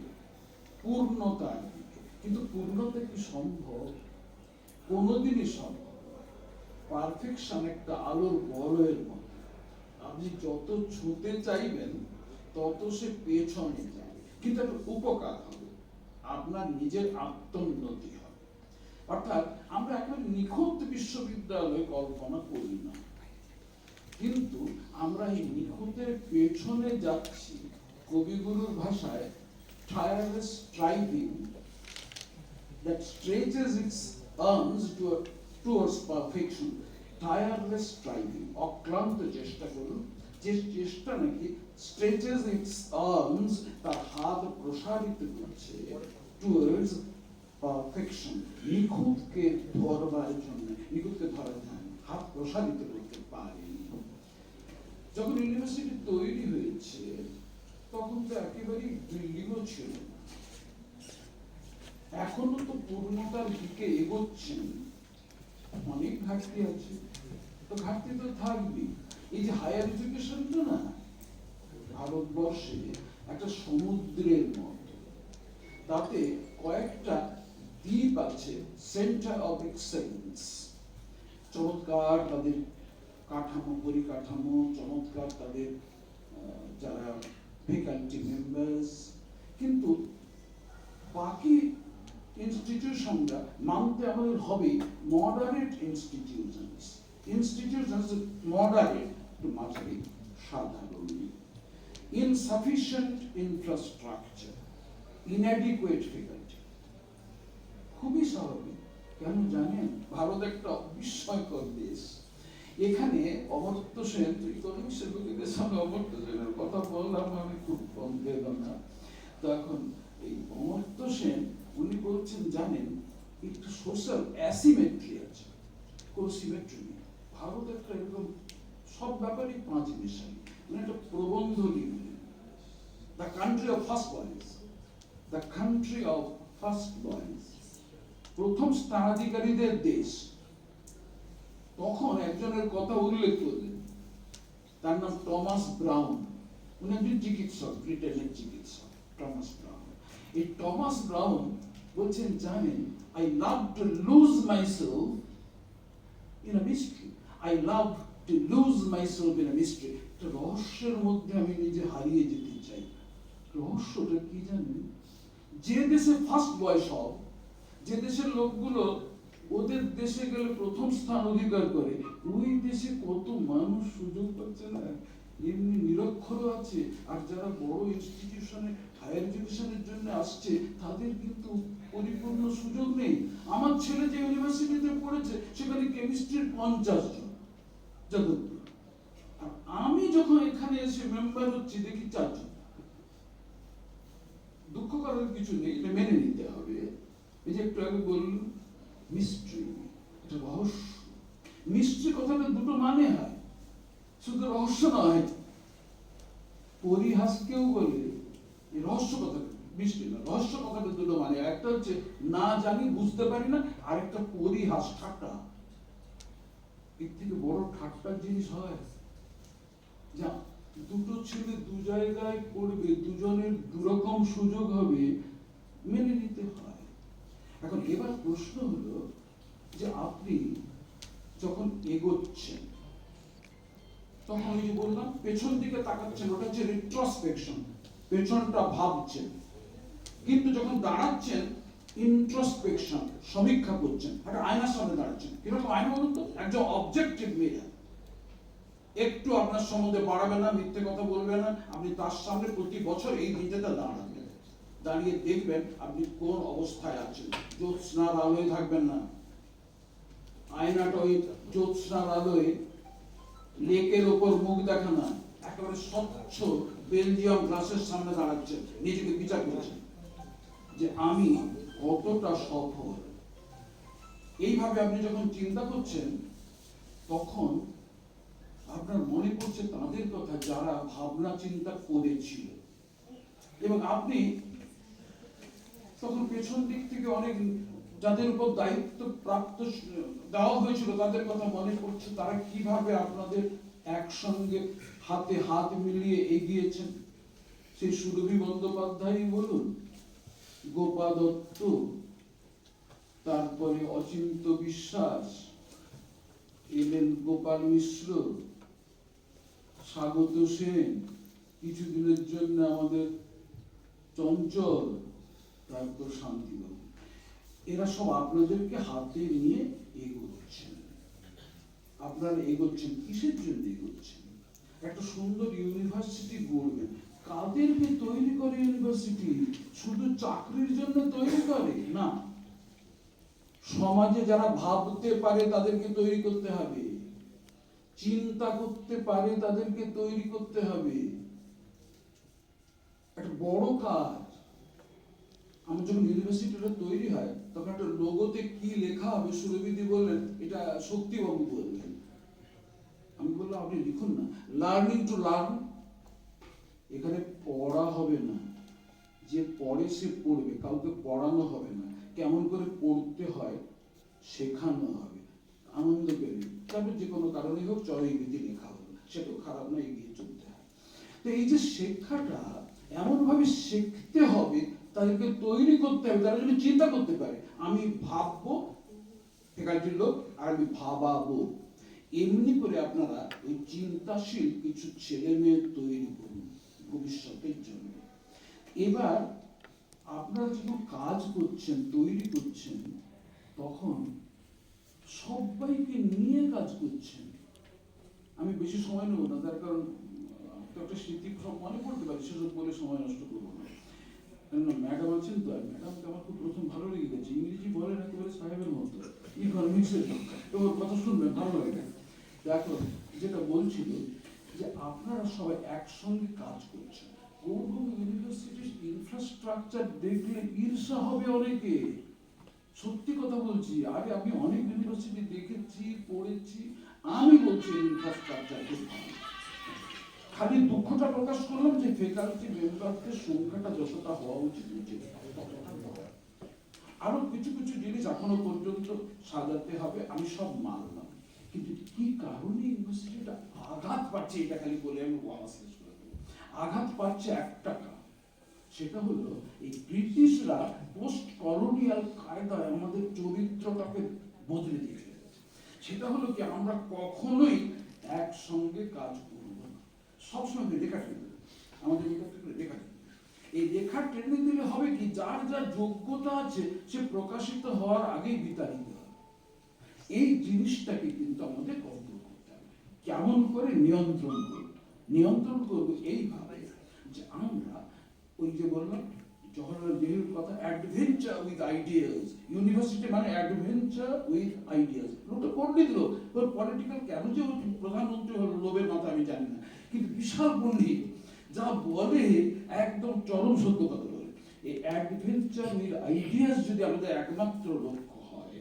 পূর্ণতার দিকে। কিন্তু পূর্ণতা কি সম্ভব? কোনোদিনই সম্ভব নয়। পারফেকশন একটা আলোর বলয়ের মতো, আপনি যত ছুঁতে চাইবেন তত সে পেছনে যাবে, কিন্তু একটা উপকার হবে, আপনার নিজের আত্মোন্নতি হবে। অর্থাৎ আমরা একেবারে নিখুঁত বিশ্ববিদ্যালয় কল্পনা করি না, কিন্তু আমরা এই নিখুঁতের পেছনে যাচ্ছি। কবিগুরুর ভাষায়, tireless striving that stretches its arms towards perfection. tireless striving, অক্লান্ত চেষ্টা করুন, যে চেষ্টা নাকি stretches its arms, তার হাত প্রসারিত করছে towards perfection, নিখুঁতকে ধরবার জন্য। নিখুঁতকে ধরার জন্য হাত প্রসারিত করতে পারেনি। যখন ইউনিভার্সিটি তৈরি হয়েছে তখন তো একেবারেই বিল্ডিংও ছিল না। এখনো তো পূর্ণতার দিকে এগোচ্ছেন, অনেক ঘাটতি আছে, তো ঘাটতি তো থাকবেই। এই যে হায়ার এডুকেশন তো না, ভারতবর্ষে একটা সমুদ্রের মতো, তাতে কয়েকটা দ্বীপ আছে, সেন্টার অফ এক্সেলেন্স। চমৎকার তাদের কাঠামো, পরিকাঠামো, চমৎকার তাদের যারা ফ্যাকাল্টি মেম্বার্স, কিন্তু বাকি ইনস্টিটিউশনটা মানতে আমাদের হবে moderate institutions. Institutions moderate two মাঝারি, সাধারণ, ইনসাফিশিয়েন্ট ইনফ্রাস্ট্রাকচার, ইনঅ্যাডিকুয়েট ফ্যাকাল্টি। খুবই স্বাভাবিক। কেন জানেন? ভারত একটা বিস্ময়কর দেশ। এখানে অমর্ত্য সেন, ইকোনমিক্সের লোকেদের সামনে অমর্ত্য সেনের কথা বললাম আমি, খুব কম বেদনা। তো এখন এই অমর্ত্য সেন উনি বলছেন, জানেন একটু সোশ্যাল অ্যাসিমেট্রি আছে, কোন সিমেট্রি নেই। ভারত একটা এরকম সব ব্যাপারই পাঁচ মিশালি। উনি একটা প্রবন্ধ লিখলেন, the country of first boys, the country of first boys, প্রথম স্থানাধিকারীদের দেশ। তখন একজনের কথা উল্লেখ করলেন, তার নাম টমাস ব্রাউন। উনি একজন চিকিৎসক, ব্রিটেনের চিকিৎসক টমাস ব্রাউন। এই টমাস ব্রাউন বলছেন, জানেন, I love to lose myself in a mystery, I love to lose myself in a mystery. একটা রহস্যের মধ্যে আমি নিজে হারিয়ে যেতে চাই। রহস্যটা কি জানেন? যে দেশে ফার্স্ট বয়স হও, যে দেশের লোকগুলো ওদের দেশে গেলে প্রথম স্থান অধিকার করে, ওই দেশে কত মানুষ সুযোগ পাচ্ছে না, এমনি নিরক্ষর আছে। আর যারা বড় ইনস্টিটিউশনে হায়ার এডুকেশনের জন্য আসছে, তাদের কিন্তু পরিপূর্ণ সুযোগ নেই। আমার ছেলে যে ইউনিভার্সিটিতে পড়েছে, সেখানে কেমিস্ট্রির 50 জন যাদবপুর, আর আমি যখন এখানে এসে মেম্বার হচ্ছি দেখি 4 জন। দুঃখ করার কিছু নেই, এটা মেনে নিতে হবে। এই যে একটু আগে বললাম মিস্ট্রি, এটা রহস্য। মিস্ট্রি কথাটা দুটো মানে হয়, শুধু রহস্য নয়। পরিহাসকেও বলে রহস্য কথা, মিস্ট্রি না, রহস্য কথাটা দুটো মানে। একটা হচ্ছে না জানি, বুঝতে পারি না, আর একটা পরিহাস, ঠাট্টা। এর থেকে বড় ঠাট্টার জিনিস হয়? যা দুটো ছেলে দু জায়গায় পড়বে, দুজনের দুরকম সুযোগ হবে, মেনে নিতে হয়। এখন এবার প্রশ্ন হলো যে আপনি যখন এগোচ্ছেন, তখন ওই যে বললাম পেছন দিকে তাকাচ্ছেন, ওটা হচ্ছে রিট্রোস্পেকশন, পেছনটা ভাবছেন। কিন্তু যখন দাঁড়াচ্ছেন, ইন্ট্রোস্পেকশন, সমীক্ষা করছেন। একটা আয়নার সামনে দাঁড়াচ্ছেন, কিরকম আয়না বলুন তো? একজন অবজেক্টিভ মিরর, একটু আপনার সম্বন্ধে বাড়াবে না, মিথ্যে কথা বলবে না। আপনি তার সামনে প্রতি বছর এই দিনটাতে দাঁড়াবেন, দাঁড়িয়ে দেখবেন আপনি কোন অবস্থায় আছেন। জ্যোৎস্নার আলোয় থাকবেন না, আয়নাটা ওই জ্যোৎস্নার আলোয় লেকের ওপর মুখ দেখা না, একেবারে স্বচ্ছ বেলজিয়াম গ্লাসের সামনে দাঁড়াচ্ছেন, নিজেকে বিচার করছেন যে আমি কতটা সফল। এইভাবে আপনি যখন চিন্তা করছেন, তখন আপনার মনে পড়ছে তাদের কথা যারা ভাবনা চিন্তা করেছিল, এবং আপনি তখন পেছন দিক থেকে অনেক যাদের উপর দায়িত্ব প্রাপ্ত দেওয়া হয়েছিল তাদের কথা মনে পড়ছে, তারা কিভাবে আপনাদের একসঙ্গে হাতে হাত মিলিয়ে এগিয়েছেন। সেই সুরভি বন্দ্যোপাধ্যায় বলুন, গোপা দত্ত, তারপরে অচিন্ত বিশ্বাস, এলেন গোপাল মিশ্র, স্বাগত সেন, কিছুদিনের জন্য আমাদের চঞ্চল, তারপর শান্তিবাবু, এরা সব আপনাদেরকে হাতে নিয়ে এগোচ্ছেন। আপনারা এগোচ্ছেন কিসের জন্য এগোচ্ছেন? একটা সুন্দর ইউনিভার্সিটি গড়বেন। কাদেরকে তৈরি করে ইউনিভার্সিটি? শুধু চাকরির জন্য তৈরি করে না, সমাজে যারা ভাবতে পারে তাদেরকে তৈরি করতে হবে, চিন্তা করতে পারে তাদেরকে তৈরি করতে হবে। একটা বড় কাজ। আমার যখন ইউনিভার্সিটিটা তৈরি হয়, তখন একটা লোগোতে কি লেখা হবে সুরভিদি বললেন, এটা শক্তিবাবু বললেন। আমি বললাম আপনি লিখুন না, লার্নিং টু লার্ন। এখানে পড়া হবে না, যে পড়ে সে পড়বে, কাউকে পড়ানো হবে না। কেমন করে পড়তে হয় শেখানো হবে, আনন্দ পেলে। তারপর যে কোনো কারণে হোক চড়াই বিধি লেখা হলো, সেটাও খারাপ না, এগিয়ে চলতে হয়। তো এই যে শিক্ষাটা এমন ভাবে শিখতে হবে, তাদেরকে তৈরি করতে হবে, তারা যেন চিন্তা করতে পারে আমি ভাববো, ফ্যাকাল্টির লোক, আর আমি ভাবাবো। এমনি করে আপনারা ওই চিন্তাশীল কিছু ছেলে মেয়ে তৈরি করুন ভবিষ্যতের জন্য। এবার আপনারা যখন কাজ করছেন, তৈরি করছেন, তখন সবাইকে নিয়ে কাজ করছেন। আমি বেশি সময় নেব না, তার কারণ একটা স্মৃতি সব মনে পড়তে পারে, সেসব বলে সময় নষ্ট করবো না। কেননা ম্যাডাম আছেন তো, আর ম্যাডামকে আমার খুব প্রথম ভালো লেগে গেছে, ইংরেজি বলেন একেবারে সাহেবের মতো, ইকোনমিক্সের তোমার কথা শুনবেন ভালো লাগে। দেখো যেটা বলছিল যে আপনারা সবাই একসঙ্গে কাজ করছেন। ওরকম ইউনিভার্সিটির ইনফ্রাস্ট্রাকচার দেখলে ঈর্ষা হবে অনেকে, সত্যি কথা বলছি। আগে আমি অনেক ইউনিভার্সিটি দেখেছি, পড়েছি, আমি বলছি ইনফ্রাস্ট্রাকচার খুব ভালো। খালি দুঃখটা প্রকাশ করলাম যে ফ্যাকাল্টি মেম্বারদের সংখ্যাটা যতটা হওয়া উচিত আরো কিছু কিছু জিনিস এখনো পর্যন্ত সাজাতে হবে, আমি সব মানলাম। কিন্তু কারণে ইউনিভার্সিটিটা আঘাত পাচ্ছে, এটা খালি বলে আমি ওয়ালা শেষ করে দেবো। আঘাত পাচ্ছে একটা কারণ, সেটা হলো এই ব্রিটিশরা পোস্ট কলোনিয়াল কায়দায় আমাদের চরিত্রটাকে বদলে দিয়ে ফেলেছে। সেটা হলো কি, আমরা কখনোই একসঙ্গে কাজ করব না, সবসময় রেখা টেনে দেবে, আমাদের রেখা টেনে। এই রেখা টেনে দিলে হবে কি, যার যার যোগ্যতা আছে সে প্রকাশিত হওয়ার আগেই বিতাড়িত হবে। এই জিনিসটাকে কিন্তু আমাদের কন্ট্রোল করতে হবে। কেমন করে নিয়ন্ত্রণ করব? নিয়ন্ত্রণ করব এইভাবে যে আমরা ওই যে বললাম জওহরলাল নেহরুর কথা, অ্যাডভেঞ্চার উইথ আইডিয়াস। ইউনিভার্সিটি মানে অ্যাডভেঞ্চার উইথ আইডিয়াস। লোকটা পণ্ডিত লোক, ওর পলিটিক্যাল কেন যে প্রধানমন্ত্রী হলো লোভের মাথা আমি জানি না, কিন্তু বিশাল পণ্ডিত, যা বলে একদম চরম সত্য কথা বলে। এই অ্যাডভেঞ্চার উইথ আইডিয়াস যদি আমাদের একমাত্র লক্ষ্য হয়,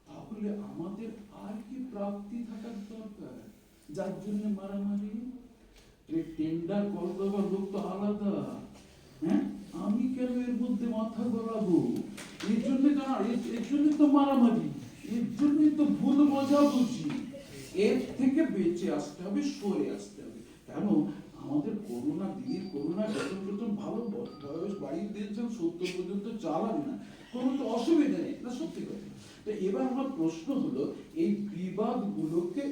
তাহলে আমাদের আর কি প্রাপ্তি থাকার দরকার? যার জন্য মারামারি, টেন্ডার কল করবার লোক তো আলাদা। হ্যাঁ, আমি কেন এর মধ্যে মাথা গলাবো? এর জন্য এর জন্য তো মারামারি, এর জন্য তো ভুল বোঝাবুঝি। এর থেকে বেঁচে আসতে হবে, সরে আসতে হবে। কেন আমাদের করোনা বেতন ভালো বয়স বাড়িয়ে দিয়েছেন, 70 পর্যন্ত চালান না, কোনো তো অসুবিধা নেই না, সত্যি কথা। তো এবার আমার প্রশ্ন হলো, এই বিবাদগুলোকে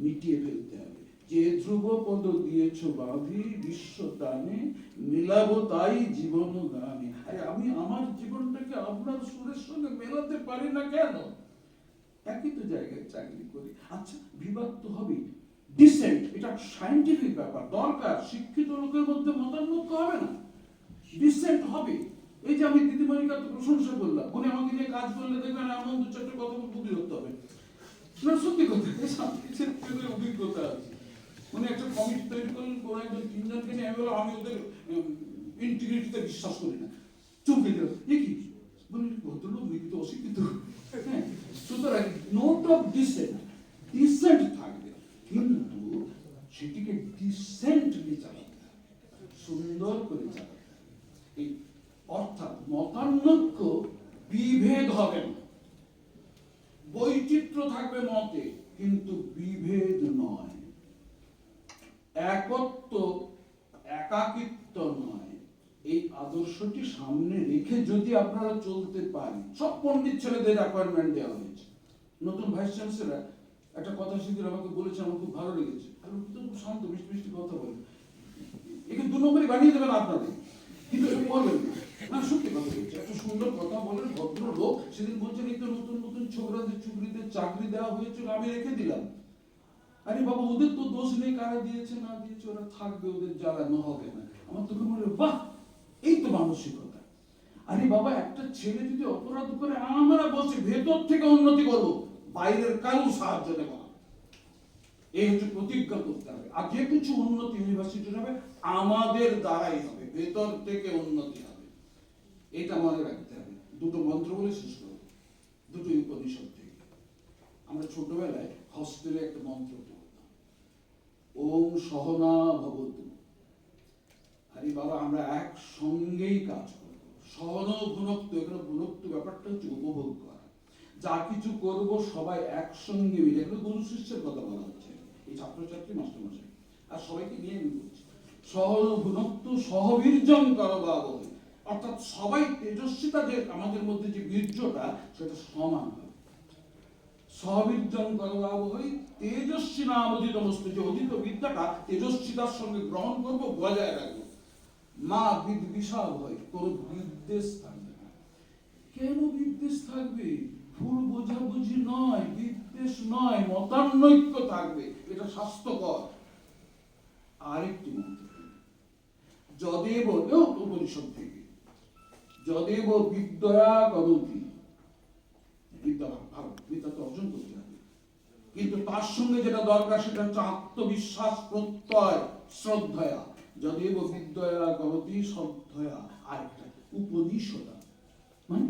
মিটিয়ে ফেলতে হবে। যে ধ্রুব পদ দিয়েছ বাঁধি বিশ্ব টানে, মিলাবো তাই জীবন গানে। আরে আমি আমার জীবনটাকে আপনার সুরের সঙ্গে মেলাতে পারি না কেন? একই তো জায়গায় চাকরি করি। আচ্ছা, বিবাদ তো হবেই, ডিসেন্ট, এটা সায়েন্টিফিক ব্যাপার, দরকার। শিক্ষিত লোকের মধ্যে মতানৈক্য হবে না, ডিসেন্ট হবে। এই যে আমি দিদিমণিকে তো প্রশংসা করলাম, উনি আমাকে নিয়ে কাজ করলে দেখবেন এমন দু চারটে কথা বুদ্ধি ধরতে হবে না, সত্যি কথা, অভিজ্ঞতা আছে। উনি একটা কমিটি তৈরি করলেন, কোন একজন 3 জনকে নিয়ে, আমি বললাম আমি ওদের ইন্টিগ্রিটিতে বিশ্বাস করি না, চমকে দিল, এ কি বলি, ভদ্রলোক লিখিত অশিক্ষিত। হ্যাঁ, সুতরাং নোট অফ ডিসেন্ট, ডিসেন্ট থাকবে, কিন্তু সেটিকে ডিসেন্টলি চালাতে হবে, সুন্দর করে চালাতে হবে। এই অর্থাৎ মতানৈক্য বিভেদ হবে না, বৈচিত্র্য থাকবে মতে, কিন্তু বিভেদ নয়। একত্ব, একাকিত্ব নয়। এই আদর্শটি সামনে রেখে যদি আপনারা চলতে পারেন, সব পণ্ডিত ছেলেদের অ্যাপয়েন্টমেন্ট দেওয়া হয়েছে। নতুন ভাইস চ্যান্সেলর একটা কথা সেদিন আমাকে বলেছে, আমার খুব ভালো লেগেছে। আর খুব শান্ত মিষ্টি মিষ্টি কথা বলে, একে 2 নম্বরই বানিয়ে দেবেন আপনাদের, কিন্তু এটা বলবেন না, সত্যি কথা বলছে, এত সুন্দর কথা বলেন, ভদ্র লোক। সেদিন বলছেন এই তো নতুন নতুন ছোকরাদের চুকরিতে চাকরি দেওয়া হয়েছিল, আমি রেখে দিলাম। আরে বাবা, ওদের তো দোষ নেই, কারা দিয়েছে না দিয়েছে, ওরা থাকবে, ওদের জ্বালানো হবে না। আমার তোকে মনে হয়, বাহ, এই তো মানসিকতা। আরে বাবা, একটা ছেলে যদি অপরাধ করে, আমরা বলছি ভেতর থেকে উন্নতি করবো, বাইরের কারো সাহায্য দেব না, এই হচ্ছে প্রতিজ্ঞা করতে হবে। আর যে কিছু উন্নতি ইউনিভার্সিটির হবে, আমাদের দ্বারাই হবে, ভেতর থেকে উন্নতি হবে, এটা মনে রাখতে হবে। 2টো মন্ত্র বলে শেষ করব, 2টো উপনিষদ থেকে। আমরা ছোটবেলায় হস্টেলে একটা মন্ত্র পড়তাম, ওম সহনা ভবতু। আরে বাবা, আমরা একসঙ্গেই কাজ করবো, সহন ভুনক্ত, এখানে ভুনক্ত ব্যাপারটা হচ্ছে উপভোগ করা। যা কিছু করব সবাই একসঙ্গে মিলে, এগুলো গুরু শিষ্যের কথা বলা হচ্ছে, এই ছাত্রছাত্রী মাস্টারমশাই আর সবাইকে নিয়ে আমি বলছি। সহন ভুনক্ত সহবীর্যং করবাবহৈ, অর্থাৎ সবাই তেজস্বিতা, যে আমাদের মধ্যে যে বীর্যটা, সেটা সমান হবে। সহবীর্যং করবাবহৈ তেজস্বী নামোদিতমস্তু, যে অধীত বিদ্যাটা তেজস্বিতার সঙ্গে গ্রহণ করব, বজায় রাখবো। মা বিদ্বিষা ভয়, কোনো বিদ্বেষ থাকবে না। কেন বিদ্বেষ থাকবে? ভুল বোঝাবুঝি নয়, বিদ্বেষ নয়, মতানৈক্য থাকবে, এটা স্বাস্থ্যকর। আরেকটি মন্ত্র, যদেব, উপনিষদ থেকে, যদেব বিদ্যয়া করতি, বিদ্যা ভালো, বিদ্যা তো অর্জন করতে হবে, কিন্তু তার সঙ্গে যেটা দরকার সেটা হচ্ছে আত্মবিশ্বাস, প্রত্যয়, শ্রদ্ধয়া। যদেব বিদ্যয়া করতি শ্রদ্ধয়া। আরেকটা উপনিষদা, মানে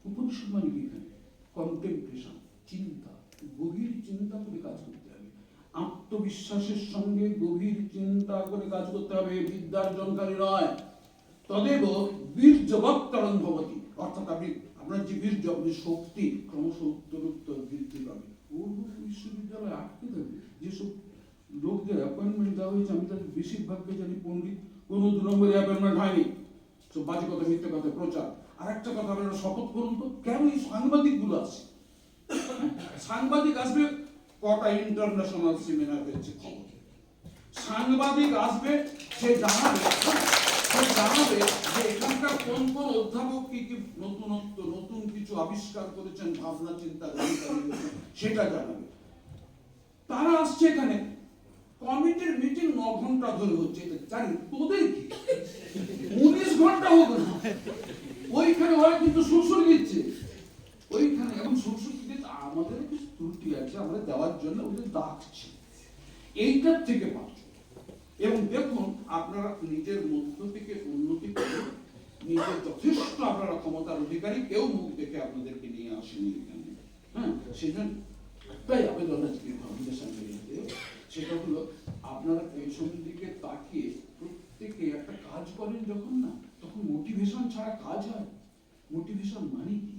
উপনিষদ মানে কি? এখানে কন্টেম্পলেশন, চিন্তা, গভীর চিন্তা করে কাজ করতে হবে। আত্মবিশ্বাসের সঙ্গে গভীর চিন্তা করে কাজ করতে হবে, বিদ্যার্জনকারী নয়। তদেব বীর্যবত্তরং ভবতি, অর্থাৎ আপনার যে বীর্য, আপনি শক্তি ক্রমশ উত্তরোত্তর বৃদ্ধি পাবে। বিশ্ববিদ্যালয় আটকে থাকবে। যেসব লোকদের অ্যাপয়েন্টমেন্ট দেওয়া হয়েছে আমি তাদের বেশিরভাগকে জানি পণ্ডিত, কোনো 2 নম্বরে অ্যাপয়েন্টমেন্ট হয়নি, সব বাজে কথা, মিথ্যে কথা, প্রচার। আর একটা কথা, আপনারা শপথ করুন তো, কেন এই সাংবাদিকগুলো আসে? সাংবাদিক আসবে, কটা ইন্টারন্যাশনাল সেমিনার হয়েছে খবর। সাংবাদিক আসবে, সে জানাবে যে এখানকার কোন কোন অধ্যাপক কি কি নতুনত্ব, নতুন কিছু আবিষ্কার করেছেন, ভাবনা চিন্তা সেটা জানাবে। তারা আসছে এখানে, কমিটির মিটিং 9 ঘন্টা ধরে হচ্ছে, এটা জানি। তোদের কি 19 ঘন্টা হোক না, ওইখানে ওরা কিন্তু সুরসুর দিচ্ছে ওইখানে, এবং সুরসুর দিতে আমাদের কিছু ত্রুটি আছে, আমরা দেওয়ার জন্য ওদের ডাকছি। এইটার থেকে পাচ্ছ। এবং দেখুন, আপনারা নিজের মধ্য থেকে উন্নতি করুন, নিজের যথেষ্ট আপনারা ক্ষমতার অধিকারী, কেউ মুখ দেখে আপনাদেরকে নিয়ে আসেনি এখানে। হ্যাঁ, সেজন্য একটাই আবেদন আজকে আপনাদের সামনে, সেটা হলো আপনারা পেছনের দিকে তাকিয়ে প্রত্যেকে একটা কাজ করেন যখন না, তখন মোটিভেশন ছাড়া কাজ হয়? মোটিভেশন মানে কি?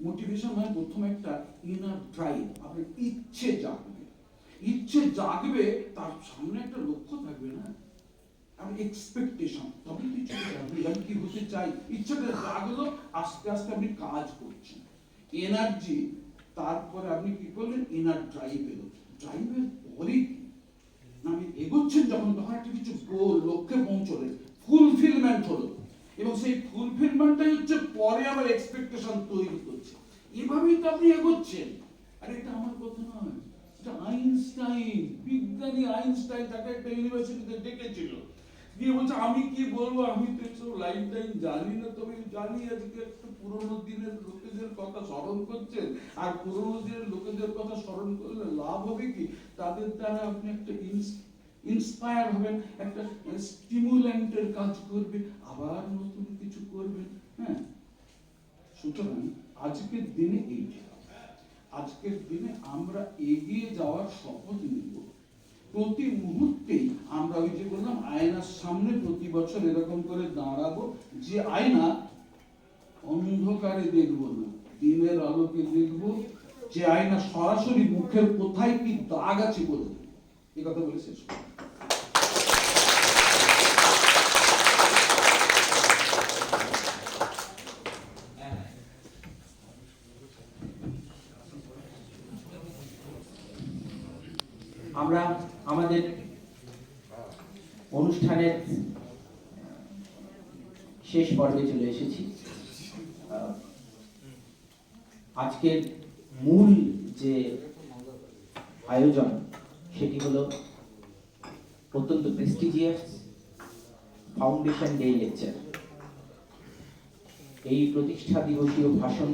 মোটিভেশন মানে প্রথম একটা ইনার ড্রাইভ, আপনার ইচ্ছে জাগবে। ইচ্ছে জাগবে, তার সামনে একটা লক্ষ্য থাকবে না, আর এক্সপেকটেশন, তবে কিছু জাগবে, আমি কি হতে চাই, ইচ্ছাটা জাগলো, আস্তে আস্তে আপনি কাজ করছেন, এনার্জি, তারপরে আপনি কি করলেন, ইনার ড্রাইভ এলো। ড্রাইভের পরে আমি এগোচ্ছেন যখন, তখন একটা কিছু গোল, লক্ষ্যে পৌঁছলেন, ফুলফিলমেন্ট হলো, এবং সেই ফুলফিলমেন্টটাই হচ্ছে পরে আবার এক্সপেকটেশন তৈরি করছে। এভাবেই তো আপনি এগোচ্ছেন। আর এটা আমার কথা নয়, এটা আইনস্টাইন, বিজ্ঞানী আইনস্টাইন, তাকে একটা ইউনিভার্সিটিতে ডেকেছিল, দিয়ে বলছে আমি কি বলবো, আমি তো এসব লাইন টাইন জানি না, তবে জানি আজকে একটা পুরোনো দিনের লোকেদের কথা স্মরণ করছেন, আর পুরোনো দিনের লোকেদের কথা স্মরণ করলে লাভ হবে কি, তাদের দ্বারা আপনি একটা ইন্সপায়ার হবেন, একটা স্টিমুল্যান্টের কাজ করবে, আবার নতুন কিছু করবেন। হ্যাঁ, সুতরাং আজকের দিনে এইটা, আজকের দিনে আমরা এগিয়ে যাওয়ার শপথ নিব। প্রতি মুহূর্তেই আমরা ওই যে বললাম, আয়নার সামনে প্রতি বছর এরকম করে দাঁড়াবো, যে আয়না অন্ধকারে দেখবো না, দিনের আলোকে দেখবো, যে আয়না সরাসরি মুখের কোথায় কি দাগ আছে বলে দেবে। এই কথা বলে শেষ করব। আমরা আমাদের অনুষ্ঠানের শেষ পর্বে চলে এসেছি। আজকের মূল যে আয়োজন, সেটি হলো অত্যন্ত প্রেস্টিজিয়াস ফাউন্ডেশন ডে লেকচার। এই প্রতিষ্ঠা দিবসীয় ভাষণ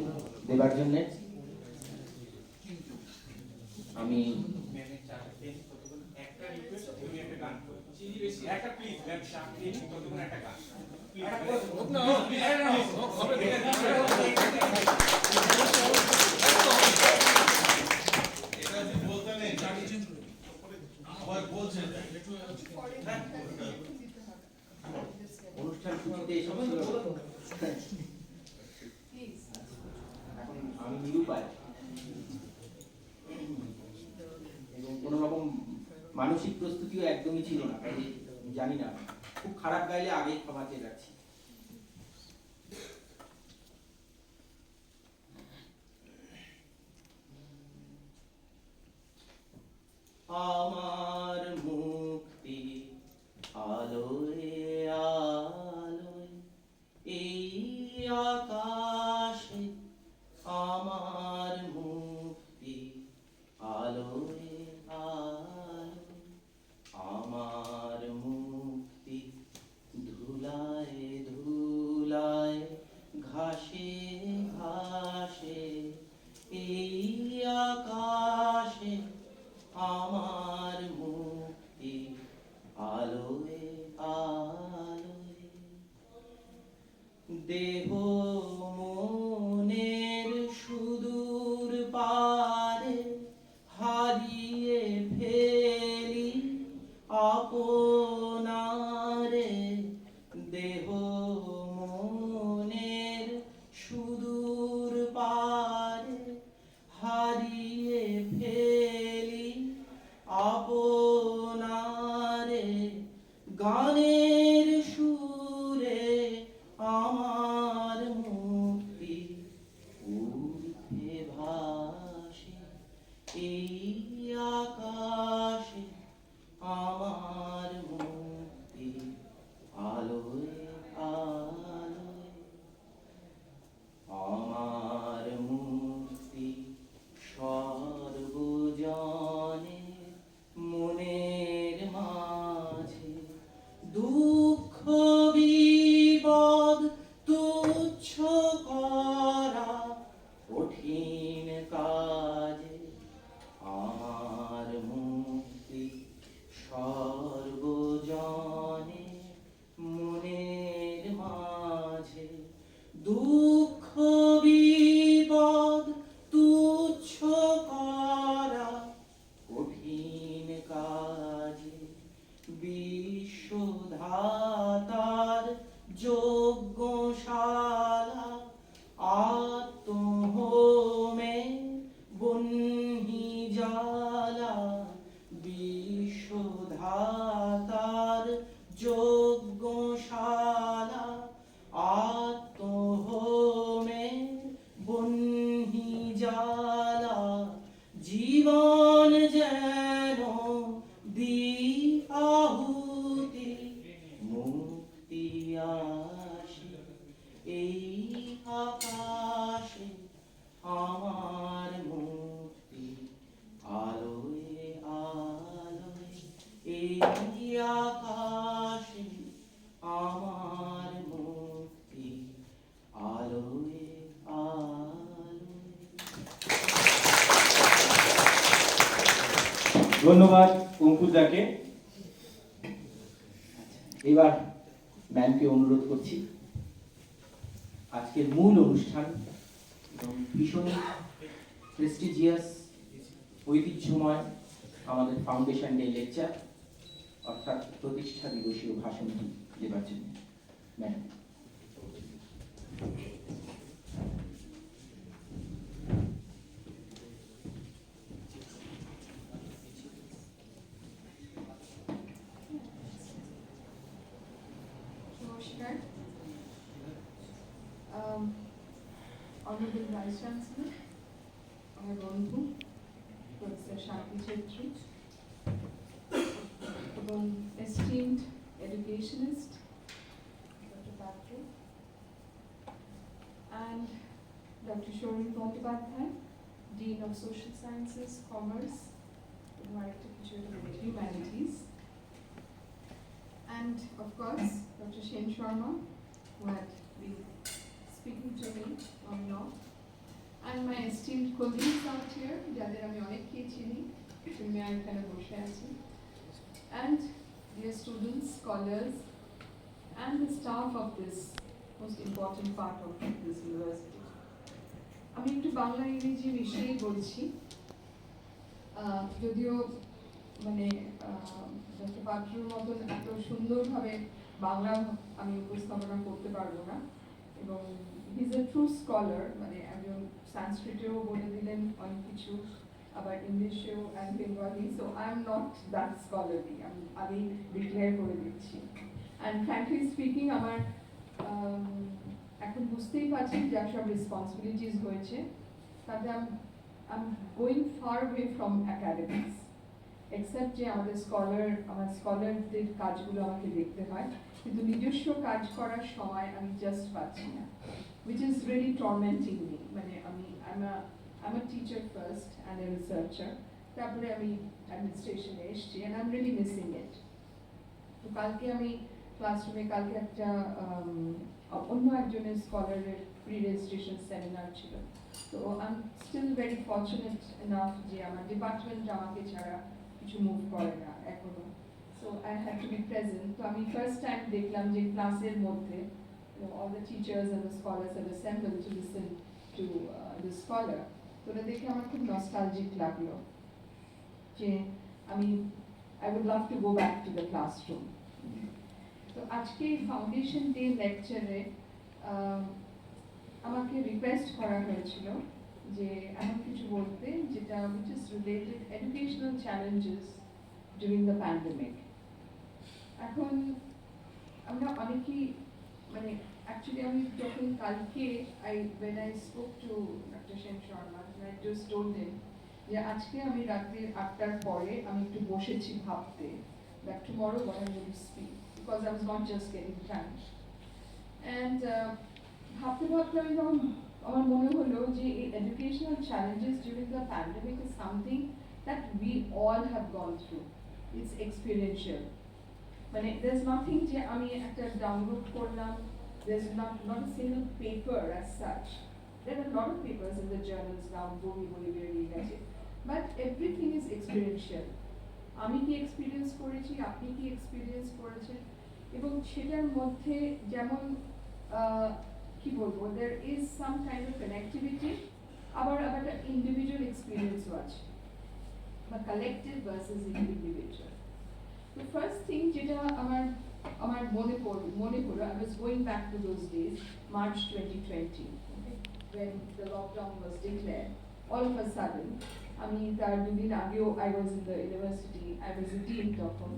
দেবার জন্য আমি অনুষ্ঠান সূচিতে এসেছিল, এখন আমি নিরুপায় এবং কোন রকম মানসিক প্রস্তুতিও একদমই ছিল না, তাই জানি না, খুব খারাপ গাইলে আগেই ক্ষমা চেয়ে যাচ্ছি। আমার মুক্তি আলোয় আলোয় এই আকাশে, আমার মুক্তি আলোয় আলোয়, আমার মুক্তি ধুলায় ধুলায়, ঘাসে ঘাসে এই আকাশে, আমার মুক্তি আলোয় আলোয়, দেহ মনের সুদূর পারে হারিয়ে ফেলি আপনারে, দেহ মনের সুদূর পারে হারিয়ে ফেলি দি আহুতি মুক্তি আসে এই আকাশে আমার মুক্তি আলোয় আলোয় এই আকাশে আমার মুক্তি আলোয় আলোয়। ধন্যবাদ অঙ্কুরদাকে। এবার ম্যামকে অনুরোধ করছি আজকের মূল অনুষ্ঠান এবং ভীষণ প্রেস্টিজিয়াস ঐতিহ্যময় আমাদের ফাউন্ডেশন ডে লেকচার অর্থাৎ প্রতিষ্ঠা দিবসীয় ভাষণটি দেবার জন্য ম্যাডাম। নমস্কার। Honorable Vice Chancellor, আমার বন্ধু প্রফেসর শান্তি ছেত্রী এবং esteemed educationist Dr. Patra and Dr. Prof.Saktipada, Dean of Social Sciences, Commerce, Director of Humanities, and of course Dr. Shen Sharma, who had been speaking to me on and off, and my esteemed colleagues out here, যাদের আমি অনেককেই চিনি, তুমি আর এখানে বসে আছি, and dear students, scholars, and the staff of this most important part of this university. আমি একটু বাংলা ইংরেজি মিশিয়ে বলছি, যদিও মানে ডক্টর পাত্রর মতন এত সুন্দরভাবে বাংলা আমি উপস্থাপনা করতে পারবো না, এবং he is a true scholar, মানে একজন সংস্কৃতেও বলে দিলেন অনেক কিছু, আবার ইংলিশেও and Bengali, so I am not that scholarly, আমি আগেই ডিক্লেয়ার করে দিচ্ছি। অ্যান্ড ফ্র্যাঙ্কলি স্পিকিং আমার এখন বুঝতেই পারছি যা সব রেসপন্সিবিলিটিস হয়েছে তাতে I am going fur way from academics, except যে আমার স্কলারদের কাজগুলো আমাকে দেখতে হয়, কিন্তু নিজস্ব কাজ করার সময় আমি জাস্ট পাচ্ছি না, which is really tormenting me. মানে I'm a teacher first and a researcher, তারপরে আমি অ্যাডমিনিস্ট্রেশনে এসেছি, and I'm really missing it. তো কালকে আমি ক্লাসরুমে একটা অন্য একজনের স্কলারের প্রি রেজিস্ট্রেশন সেমিনার ছিল, তো I am still very fortunate enough যে আমার ডিপার্টমেন্ট আমাকে ছাড়া কিছু মুভ করে না এখনো, so I have to B present. তো আমি ফার্স্ট টাইম দেখলাম যে ক্লাসের মধ্যে all the teachers and the scholars have assembled to listen to the scholar, তো ওটা দেখে আমার খুব নস্টালজিক লাগলো যে I would love to go back to the classroom. তো আজকে ফাউন্ডেশন ডে লেকচারে আমাকে রিকোয়েস্ট করা হয়েছিল যে এমন কিছু বলতে যেটা which is related educational challenges during the pandemic. এখন আমরা অনেকেই মানে অ্যাকচুয়ালি আমি যখন কালকে when I spoke to Dr. Shen Sharma, I just told him যে আজকে আমি রাত্রি 8টার পরে আমি একটু বসেছি ভাবতে that tomorrow what I'm going to speak, because I was not just getting time. And ভাবতে আমি যখন আমার মনে হলো যে এই educational challenges during the pandemic is something that we all have gone through. It's experiential. মানে there's nothing যে আমি একটা ডাউনলোড করলাম, there's not a single paper as such. There are a lot of papers in the journals now, বই বেরিয়ে গেছে, but everything is experiential. আমি কি এক্সপিরিয়েন্স করেছি, আপনি কি এক্সপিরিয়েন্স করেছেন, এবং সেটার মধ্যে যেমন কি বলবো, there is some kind of connectivity, আবার একটা ইন্ডিভিজুয়াল এক্সপিরিয়েন্সও আছে, বা collective versus individual. The first thing যেটা আমার মনে পড়লো, I was going back to those days, March 2020, okay, when the lockdown was declared. All of a sudden, আমি তার দুদিন আগেও I was in the university, I was a dean তখন,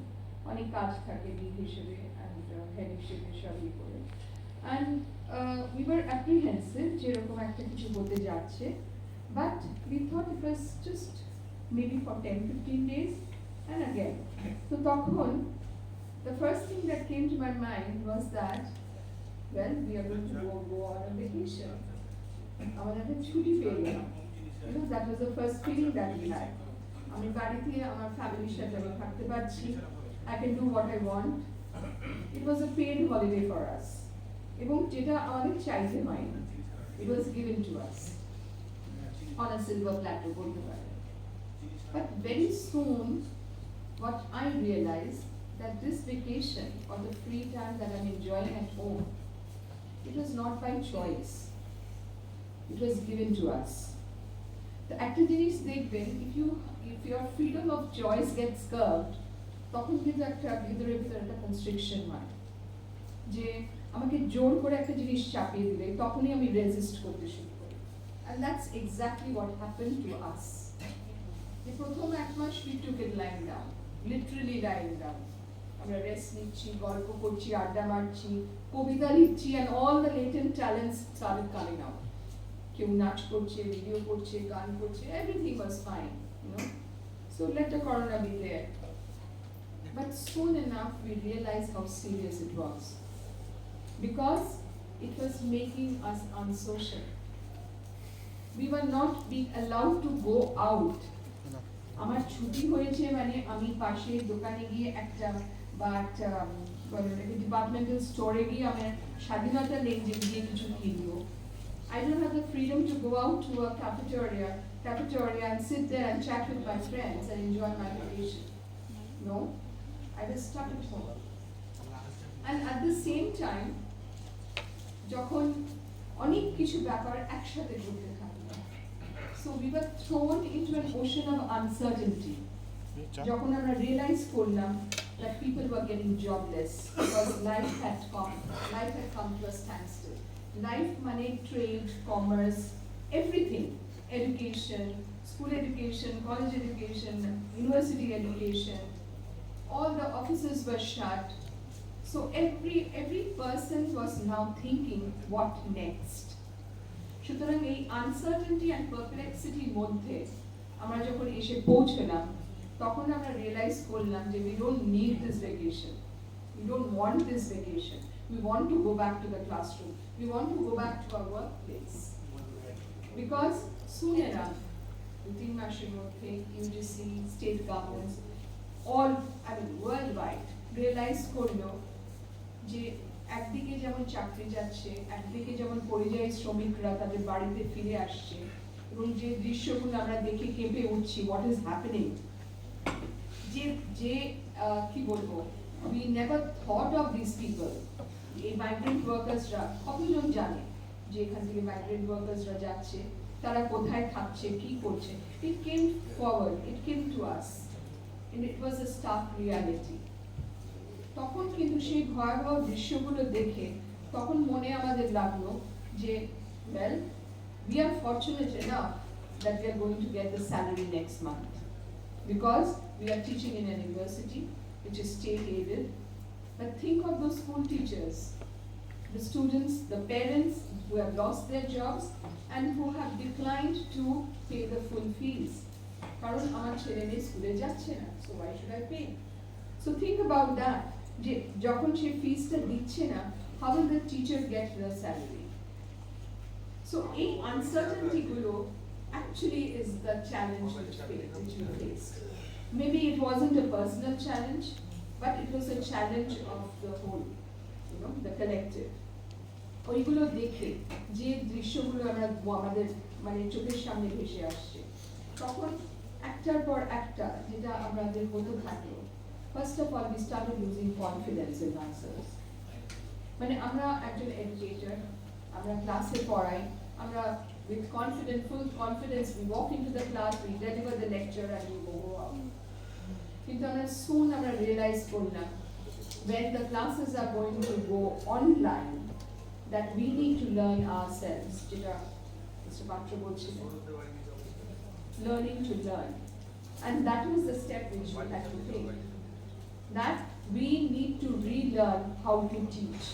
অনেক কাজ থাকে ডিন হিসেবে and head হিসেবে সবই করে, and we were apprehensive যে এরকম একটা কিছু হতে যাচ্ছে, but we thought it was just maybe for 10-15 days, and again So তখন the first thing that came to my mind was that, well, we are going to go on a vacation. আমাদের একটা ছুটি পেয়ে গেলাম। You know, that was the first feeling that we had. আমি বাড়িতে আমার ফ্যামিলির সাথে আমি থাকতে পারছি। I can do what I want. It was a paid holiday for us. এবং যেটা আমাদের চাইতে হয়নি। It was given to us on a silver platter, বলতে পারে। But very soon, what I realized that this vacation or the free time that I'm enjoying at home, it was not by choice. It was given to us. The activities they've been, if your freedom of choice gets curbed, তখন কিন্তু একটা ভিতরে একটা constriction হয় যে আমাকে জোর করে একটা জিনিস চাপিয়ে দিলে তখনই আমি রেজিস্ট করতে শুরু করি, and that's exactly what happened to us. The প্রথম এক মাস we took it lying down, literally lying down. আমরা রেস্ট নিচ্ছি, গল্প করছি, আড্ডা মারছি, কবিতা লিখছি, and all the latent talents started coming out. কেউ নাচ করছে, ভিডিও করছে, গান করছে, everything was fine, you know. So let the corona be there. But soon enough we realized how serious it was, because it was making us unsocial. We were not being allowed to go out. আমার ছুটি হয়েছে মানে আমি পাশে দোকানে গিয়ে একটা বা একটা ডিপার্টমেন্টাল স্টোরে গিয়ে আমার স্বাধীনতা নেই যে গিয়ে কিছু কিনবো। I don't have the freedom to go out to a cafeteria and sit there and chat with my friends and enjoy my vacation. No, I was stuck at home. And at the same time, যখন অনেক কিছু ব্যাপার একসাথে ঘটতে থাকলো, so we were thrown into an ocean of uncertainty. যখন আমরা realize করলাম that people were getting jobless because life had come to a standstill. Life, money, trade, commerce, everything, education, school education, college education, university education, all the offices were shut. So every person was now thinking, what next? সুতরাং এই uncertainty and পারপ্লেক্সিটির মধ্যে আমরা যখন এসে পৌঁছলাম তখন আমরা realise করলাম যে we don't need this vacation, we don't want this vacation, we want to go back to the classroom, we want to go back to our workplace, because soon enough, 2-3 মাসের মধ্যে UGC, state governments, all, I mean worldwide, realize করলো যে একদিকে যেমন চাকরি যাচ্ছে, একদিকে যেমন পরিযায়ী শ্রমিকরা তাদের বাড়িতে ফিরে আসছে, এবং যে দৃশ্যগুলো আমরা দেখে কেঁপে উঠছি, what is happening, যে কি বলবো, we never thought of these people. এই মাইগ্রেন্ট ওয়ার্কার্সরা কতজন জানে যে এখান থেকে মাইগ্রেন্ট ওয়ার্কার্সরা যাচ্ছে, তারা কোথায় থাকছে, কি করছে? It came forward, it came to us, and it was a stark reality. তখন কিন্তু সেই ভয়াবহ দৃশ্যগুলো দেখে তখন মনে আমাদের লাগলো যে well, we are fortunate enough that we are going to get the salary next month, because we are teaching in a university which is state aided. But think of those school teachers, the students, the parents who have lost their jobs and who have declined to pay the full fees. কারণ আমার ছেলে মেয়ে স্কুলে যাচ্ছে না, so why should I pay? So think about that. যে যখন সে ফিসটা দিচ্ছে না, how will the teacher get the salary? So এই uncertainty গুলো actually is the challenge which we faced. Maybe it wasn't a personal challenge, but it was a challenge of the whole, you know, the collective. ওইগুলো দেখে যে দৃশ্যগুলো আমরা আমাদের মানে চোখের সামনে ভেসে আসছে, তখন একটার পর একটা যেটা আমাদের হতে থাকলো, first of all we started losing confidence in ourselves. মানে আমরা একজন এডুকেটর, আমরা ক্লাসে পড়াই, আমরা with full confidence we walk into the class, we deliver the lecture and we go out. কিন্তু আমরা soon আমরা realize করলাম when the classes are going to go online that we need to learn ourselves, যেটা Mr. Patra বলছিলেন, learning to learn, and that was the step which we had to take, that we need to relearn how to teach,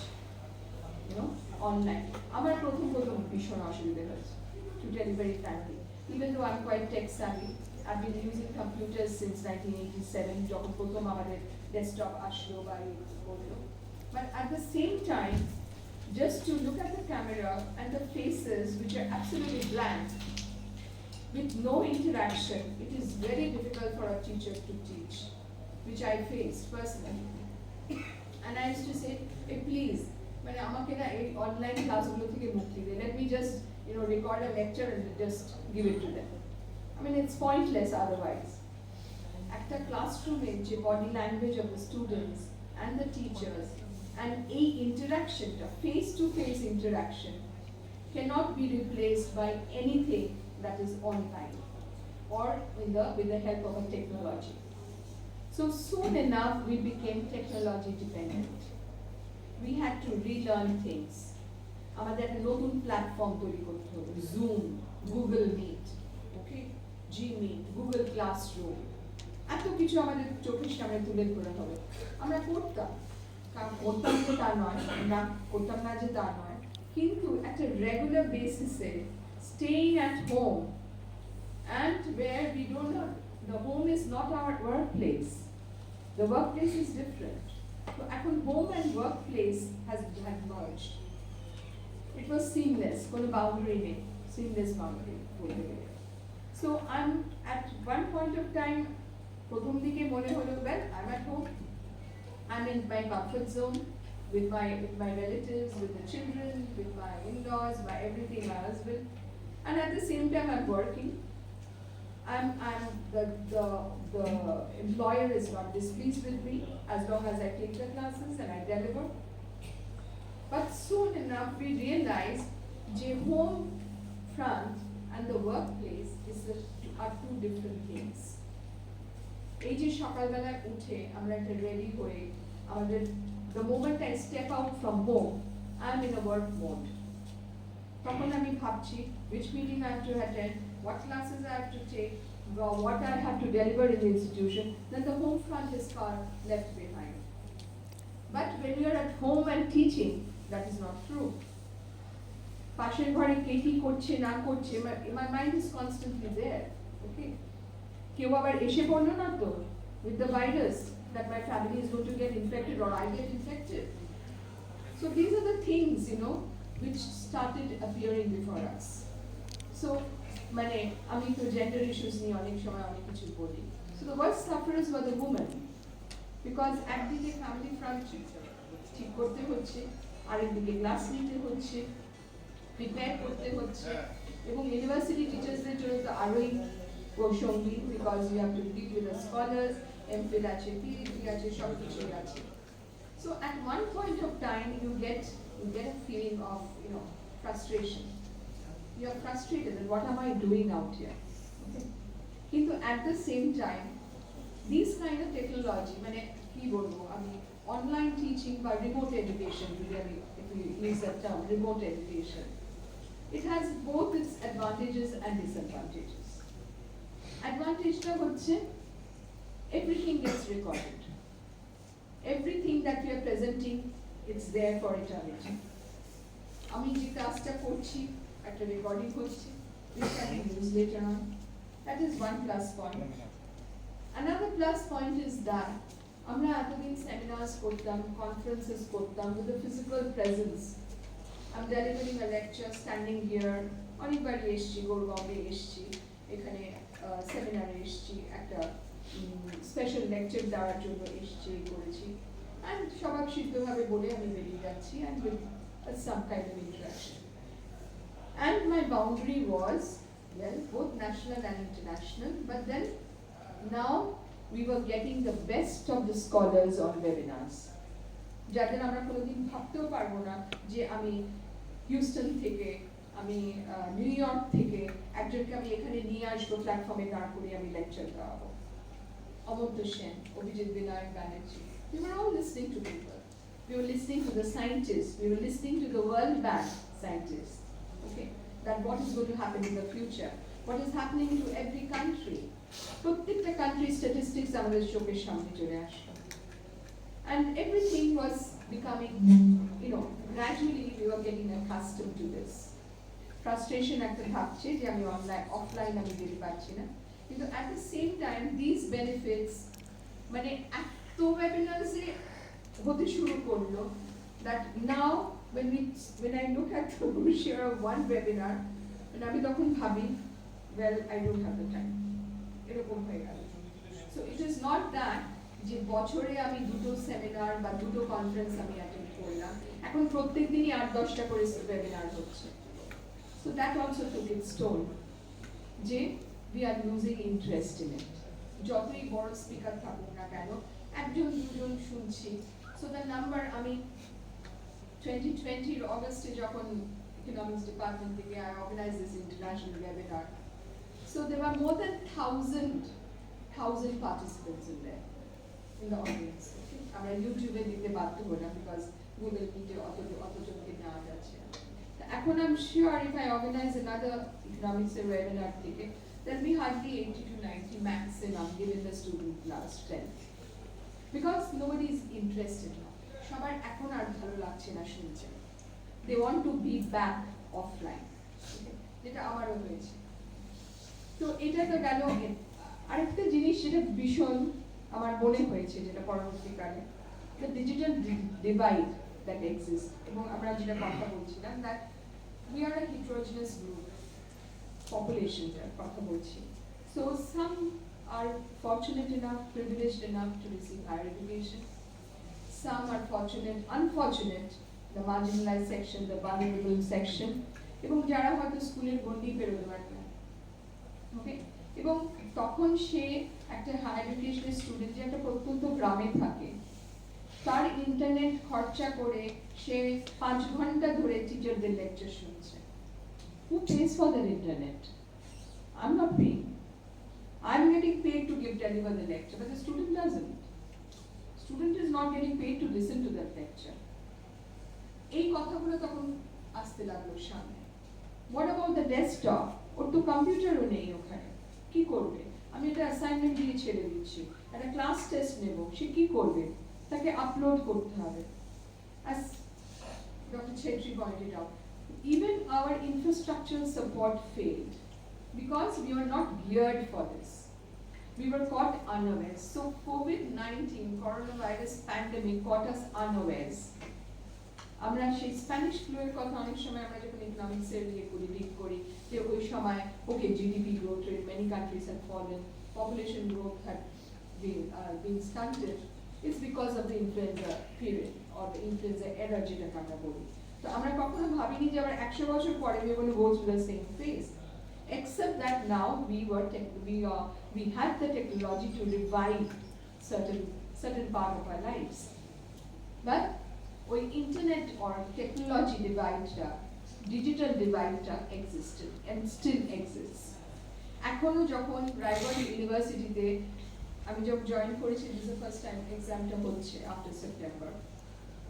you know, online. আমার প্রথম ভীষণ অসুবিধা হয়েছে, to tell you very frankly, even though I'm quite tech savvy, I've been using computers since 1987, যখন প্রথম আমাদের desktop আসলো বা বললো। But at the same time, just to look at the camera and the faces which are absolutely blank, with no interaction, it is very difficult for a teacher to teach, which I faced personally. And I used to say, hey, please, মানে আমাকে না এই online ক্লাসগুলো থেকে মুক্তি দে, let me just record a lecture and just give it to them. I mean, it's pointless otherwise. একটা ক্লাসরুমে যে body language of the students and the teachers and এই ইন্টারাকশনটা, face to face interaction, cannot be replaced by anything that is online or with the help of a technology. So soon enough we became technology dependent. We had to relearn things. আমাদের একটা নতুন platform তৈরি করতে হবে, Zoom, Google Meet, okay, Gmeet, Google Classroom, এত কিছু আমাদের চোখের সামনে তুলে ধরা হবে। আমরা করতাম, কারণ করতাম যে তা নয়, না করতাম না যে তা নয়, কিন্তু একটা রেগুলার বেসিসে staying at home, and where we don't know, the home is not our workplace, the workplace is different. So এখন home and workplace had merged. It was seamless, কোনো boundary নেই, seamless boundary বলতে গেলে। So I'm at one point of time, প্রথম দিকে মনে হলো, well, I'm at home, I'm in my comfort zone with my relatives, with the children, with my in-laws, my everything, my husband, and at the same time I'm working. The employer is not displeased with me as long as I take the classes and I deliver. But soon enough we realized the home front and the workplace are two different things. এই যে সকালবেলায় উঠে আমরা একটা ready হয়ে আমাদের, the moment I step out from home, I'm in a work mode. তখন আমি ভাবছি which meeting I have to attend, what classes I have to take, what I have to deliver in the institution, then the home front is far left behind. But when you are at home and teaching, that is not true. পাশের ঘরে কে কি করছে না করছে, my mind is constantly there, okay? কেউ আবার এসে পড়লো না তো with the virus that my family is going to get infected or I get infected. So these are the things, which started appearing before us. So মানে আমি তো gender issues নিয়ে অনেক সময় অনেক কিছু বলি. So the worst sufferers were the women, because একদিকে family front ঠিক করতে হচ্ছে, আরেকদিকে ক্লাস নিতে হচ্ছে, প্রিপেয়ার করতে হচ্ছে, এবং ইউনিভার্সিটি টিচার্সদের জন্য তো আরোই সঙ্গী, because you have to deal with the scholars, MPhil আছে, PhD আছে, সব কিছুই আছে. So at one point of time you get a feeling of frustration. You are frustrated that what am I doing out here? Okay. কিন্তু at the same time these kind of technology, মানে কি বলবো আমি, online teaching বা remote education, if we use that term, remote education, it has both its advantages and disadvantages. Advantage টা হচ্ছে everything gets recorded. Everything that we are presenting, it's there for eternity. আমি যে কাজটা করছি একটা recording হচ্ছে, which can be used later on. That is one plus point. Another plus point is that আমরা এতদিন seminars করতাম, conferences করতাম with a physical presence. I'm delivering a lecture, standing here, অনেকবারই এসছি, গৌরবঙ্গে এসছি, এখানে সেমিনারে এসছি, একটা স্পেশাল লেকচার দেওয়ার জন্য এসছি, করেছি, and স্বভাবসিদ্ধভাবে বলে আমি বেরিয়ে যাচ্ছি, and with some kind of interaction. And my boundary was, well, both national and international, but then now we were getting the best of the scholars on webinars. যাদের আমরা কোনোদিন ভাবতেও পারবো না যে আমি হিউস্টন থেকে, আমি নিউ ইয়র্ক থেকে একজনকে আমি এখানে নিয়ে আসবো, প্ল্যাটফর্মে দাঁড় করে আমি লেকচার দেওয়াবো। Amartya Sen, Abhijit Vinayak Banerjee, we were all listening to people. We were listening to the scientists, we were listening to the World Bank scientists, okay, that what is going to happen in the future, what is happening to every country. প্রত্যেকটা country statistics আমাদের চোখের সামনে চলে আসলো. And everything was becoming, gradually we were getting accustomed to this. Frustration একটা থাকছে যে আমি অফলাইন আমি যেতে পারছি না, কিন্তু at the same time these benefits মানে এত webinars এ হতে শুরু করলো that now when I look at the share of one webinar and আমি তখন ভাবি well I don't have the time এরকম হয়ে গেল so it is not that যে বছরে আমি দুটো সেমিনার বা দুটো কনফারেন্স আমি অ্যাটেন্ড করলাম এখন প্রত্যেক দিনই 8-10টা করে ওয়েবিনার হচ্ছে so that also took its toll যে we are losing interest in it যতই বড় স্পিকার থাকুক না কেন একজন দুজন শুনছি so the number আমি 2020 এর অগস্টে যখন ইকোনমিক্স ডিপার্টমেন্ট থেকে I organized this international webinar so there were more than 1,000 participants in there in the audience আমরা ইউটিউবে দিতে বাধ্য হলাম because Google Meet এ অতজনকে নেওয়া যাচ্ছে না এখন I'm sure if I organize another economics webinar থেকে there'll be hardly 80 to 90 maximum given the student class strength because nobody is interested now সবার এখন আর ভালো লাগছে না শুনছে they want to be back offline যেটা আমারও হয়েছে তো এটা তো গেল আরেকটা জিনিস যেটা ভীষণ আমার মনে হয়েছে যেটা পরবর্তীকালে the digital divide that exists এবং আমরা যেটা কথা বলছিলাম that we are a heterogeneous group population যার কথা বলছি so some are fortunate enough privileged enough to receive higher education some are unfortunate the marginalized section the vulnerable section এবং যারা হয়তো স্কুলের গণ্ডি পেরোতে পারবে না ওকে এবং তখন সে একটা হায়ার এডুকেশনের স্টুডেন্ট যে একটা প্রত্যন্ত গ্রামে থাকে তার ইন্টারনেট খরচা করে সে 5 ঘন্টা ধরে টিচারদের লেকচার শুনছে who pays for the internet I'm not paying I'm getting paid to deliver the lecture but the student doesn't student is not getting paid to listen to that lecture এই কথাগুলো তখন আসতে লাগলো সামনে what about the desktop ওর তো কম্পিউটারও নেই ওখানে কি করবে আমি একটা অ্যাসাইনমেন্ট দিয়ে ছেড়ে দিচ্ছি একটা ক্লাস টেস্ট নেব সে কি করবে তাকে আপলোড করতে হবে as Dr. Chetri pointed out even our infrastructural support failed because we were not geared for this we were caught unawares so COVID-19 coronavirus pandemic caught us unawares আমরা সেই Spanish flu এর কথা অনেক সময় আমরা যখন ইকোনমিক্স এর নিয়ে রিড করি যে ওই সময় ওকে GDP growth rate many countries had fallen population growth had been stunted it's because of the influenza period or the influenza era যেটাকে আমরা বলি তো আমরা কখনো ভাবিনি যে আবার 100 বছর পরে we are going to go through the same phase except that now we had the technology to revive certain part of our lives but ওই ইন্টারনেট or technology ডিভাইডটা ডিজিটাল ডিভাইডটা existed and still exists এখনো যখন রায়গঞ্জ ইউনিভার্সিটিতে আমি যখন join করেছি this the first time এক্সামটা হচ্ছে আফটার সেপ্টেম্বর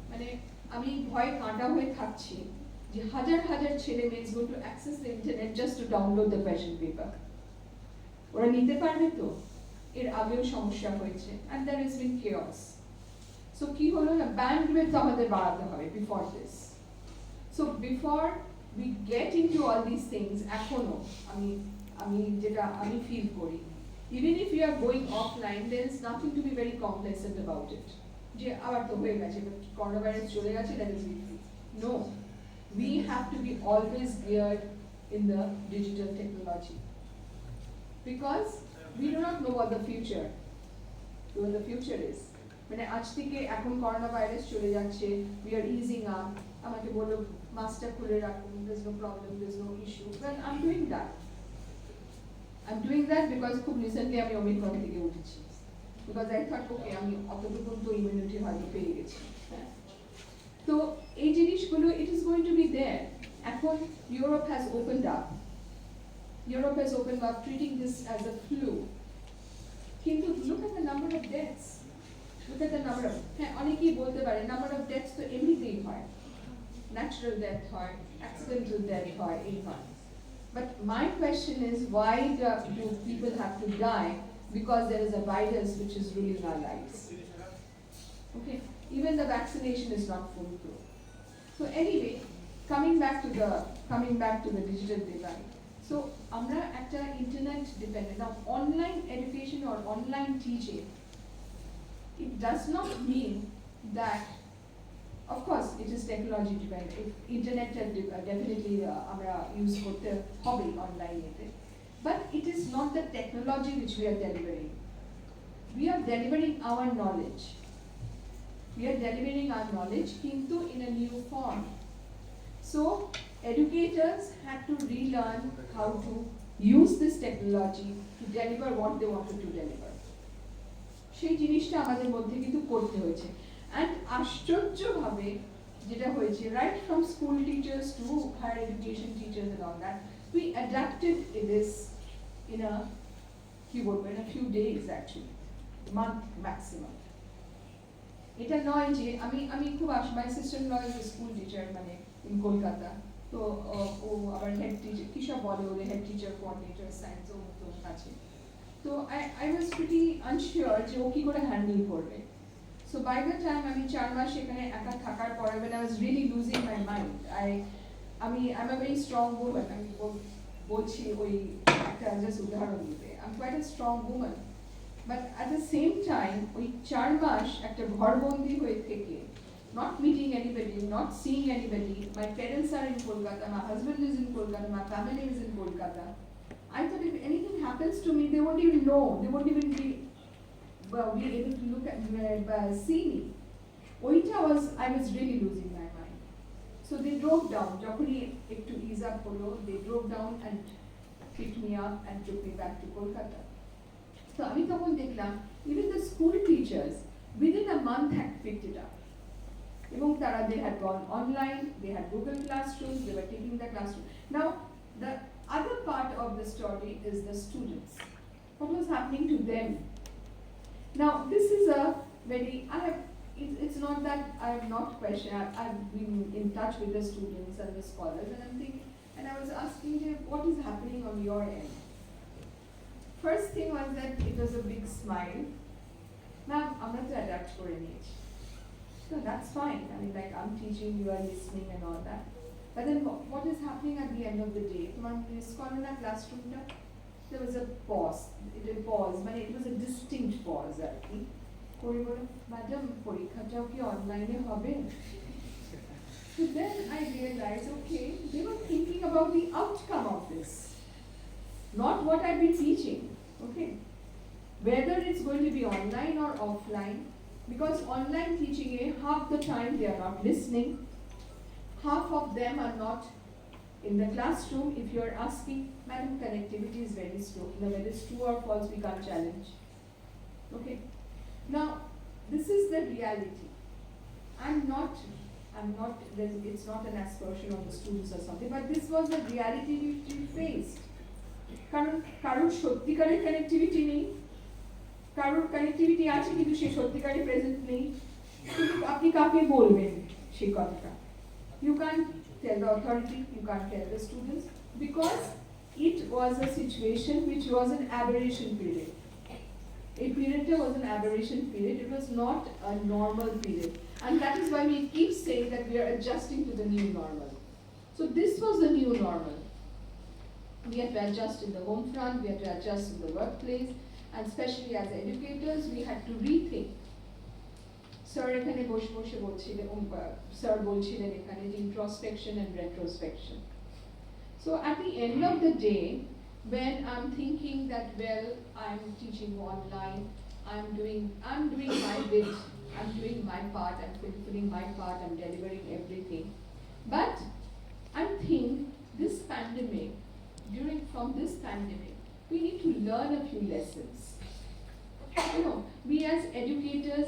মানে আমি ভয় কাঁটা হয়ে থাকছি যে হাজার হাজার ছেলে মেয়ে is going to access the internet just to download the question paper ওরা নিতে পারবে তো এর আগেও সমস্যা হয়েছে and there has been chaos so কি হলো না ব্যান্ডউইথ আমাদের বাড়াতে হবে before this so before we get into all these things এখনো আমি যেটা আমি ফিল করি even if you are going offline there is nothing to be very complacent about it যে আবার তো হয়ে গেছে করোনা ভাইরাস চলে গেছে that is it no we have to be always geared in the digital technology because we do not know what the future is মানে আজ থেকে এখন করোনা ভাইরাস চলে যাচ্ছে we are easing up আমাকে বলো মাস্টার খুলে রাখুন there is no problem there is no issue well I'm doing that because খুব রিসেন্টলি আমি ওমিক্রন থেকে উঠেছি because I thought okay আমি অতটুকু তো ইমিউনিটি হয়তো পেয়ে গেছি তো এই জিনিসগুলো it is going to be there এখন Europe has opened up treating this as a flu কিন্তু look at the number of deaths look at the number of অনেকেই বলতে পারে number of deaths তো এমনিতেই হয় natural death হয় accidental death হয় এই হয় but my question is why do people have to die because there is a virus which is ruling our lives okay even the vaccination is not foolproof so anyway coming back to the digital divide So আমরা একটা internet dependent. Now online education or online teaching, it does not mean that, of course it is technology dependent. Internet definitely আমরা use করতে হবে online এতে, but it is not the technology which we are delivering. We are delivering our knowledge. We are delivering our knowledge into in a new form. So educators had to relearn how to use this technology to deliver what they wanted to deliver. সেই জিনিসটা আমাদের মধ্যে কিন্তু করতে হয়েছে, and আশ্চর্যভাবে যেটা হয়েছে, right from school teachers to higher education teachers and all that, we adapted this in a few days actually, month maximum. এটা নয় যে আমি খুব my sister-in-law is a school teacher মানে in Kolkata, তো ও আবার হেড টিচার, কি সব বলে ওদের হেড টিচার কোঅর্ডিনেটর সায়েন্স ও তো আছে, তো I was pretty unsure যে ও কি করে হ্যান্ডেল করবে. So by the time আমি 4 মাস এখানে একা থাকার পরে, when I was really losing my mind, I'm a very strong woman. আমি বলছি ওই একটা জাস্ট উদাহরণ দিতে, I'm quite a strong woman, but at the same time ওই 4 মাস একটা ঘরবন্দি হয়ে থেকে, not meeting anybody, not seeing anybody. My parents are in Kolkata, my husband is in Kolkata, my family is in Kolkata. I thought if anything happens to me, they won't even know, they won't even be able to look at see me. I was really losing my mind. So they drove down, যখনই একটু ease up হলো, they drove down and picked me up and took me back to Kolkata. So আমি তখন দেখলাম even the school teachers within a month had picked it up. এবং তারা, they had gone online, they had Google Classrooms, they were taking the classroom. Now the other part of the story is the students. What was happening to them? Now this is a very, it's not that I have not questioned, I've been in touch with the students and the scholars, and I'm thinking, and I was asking them, what is happening on your end? First thing was that it was a big smile. Ma'am, আমরা তো adapt করে নিয়েছি. So that's fine. I mean, like, I'm teaching, you are listening and all that. But then what is happening at the end of the day? Classroom, there was a pause. It was a distinct pause. Madam, porikhaটাও কি অনলাইনে হবে? So then I realized, okay, they were thinking about the outcome of this, not what I've been teaching. Okay, whether it's going to be online or offline. Because online teaching, half the time they are not listening, half of them are not in the classroom. If you are asking, madam, connectivity is very slow, whether it's true or false, we can't challenge. Okay, now this is the reality. It's not an aspersion on the students or something, but this was the reality which we faced. কারণ সত্যিকারের connectivity নেই, কারোর connectivity আছে কিন্তু সে সত্যিকারে present নেই, কিন্তু আপনি কাকে বলবেন সেই কথাটা? You can't tell the authority, you can't tell the students, because it was a situation which was an aberration period. A period was an aberration period, it was not a normal period, and that is why we keep saying that we are adjusting to the new normal. So this was the new normal. We had to adjust in the home front, we had to adjust in the workplace, and especially as educators, we had to rethink. Sir এখানে বসে বলছিলেন, sir বলছিলেন এখানে যে introspection and retrospection. So at the end of the day, when I'm thinking that, well, I'm teaching online, I'm doing my bit, I'm doing my part, I'm fulfilling my part, I'm delivering everything. But I think this pandemic, from this pandemic, we need to learn a few lessons. You know, we as educators,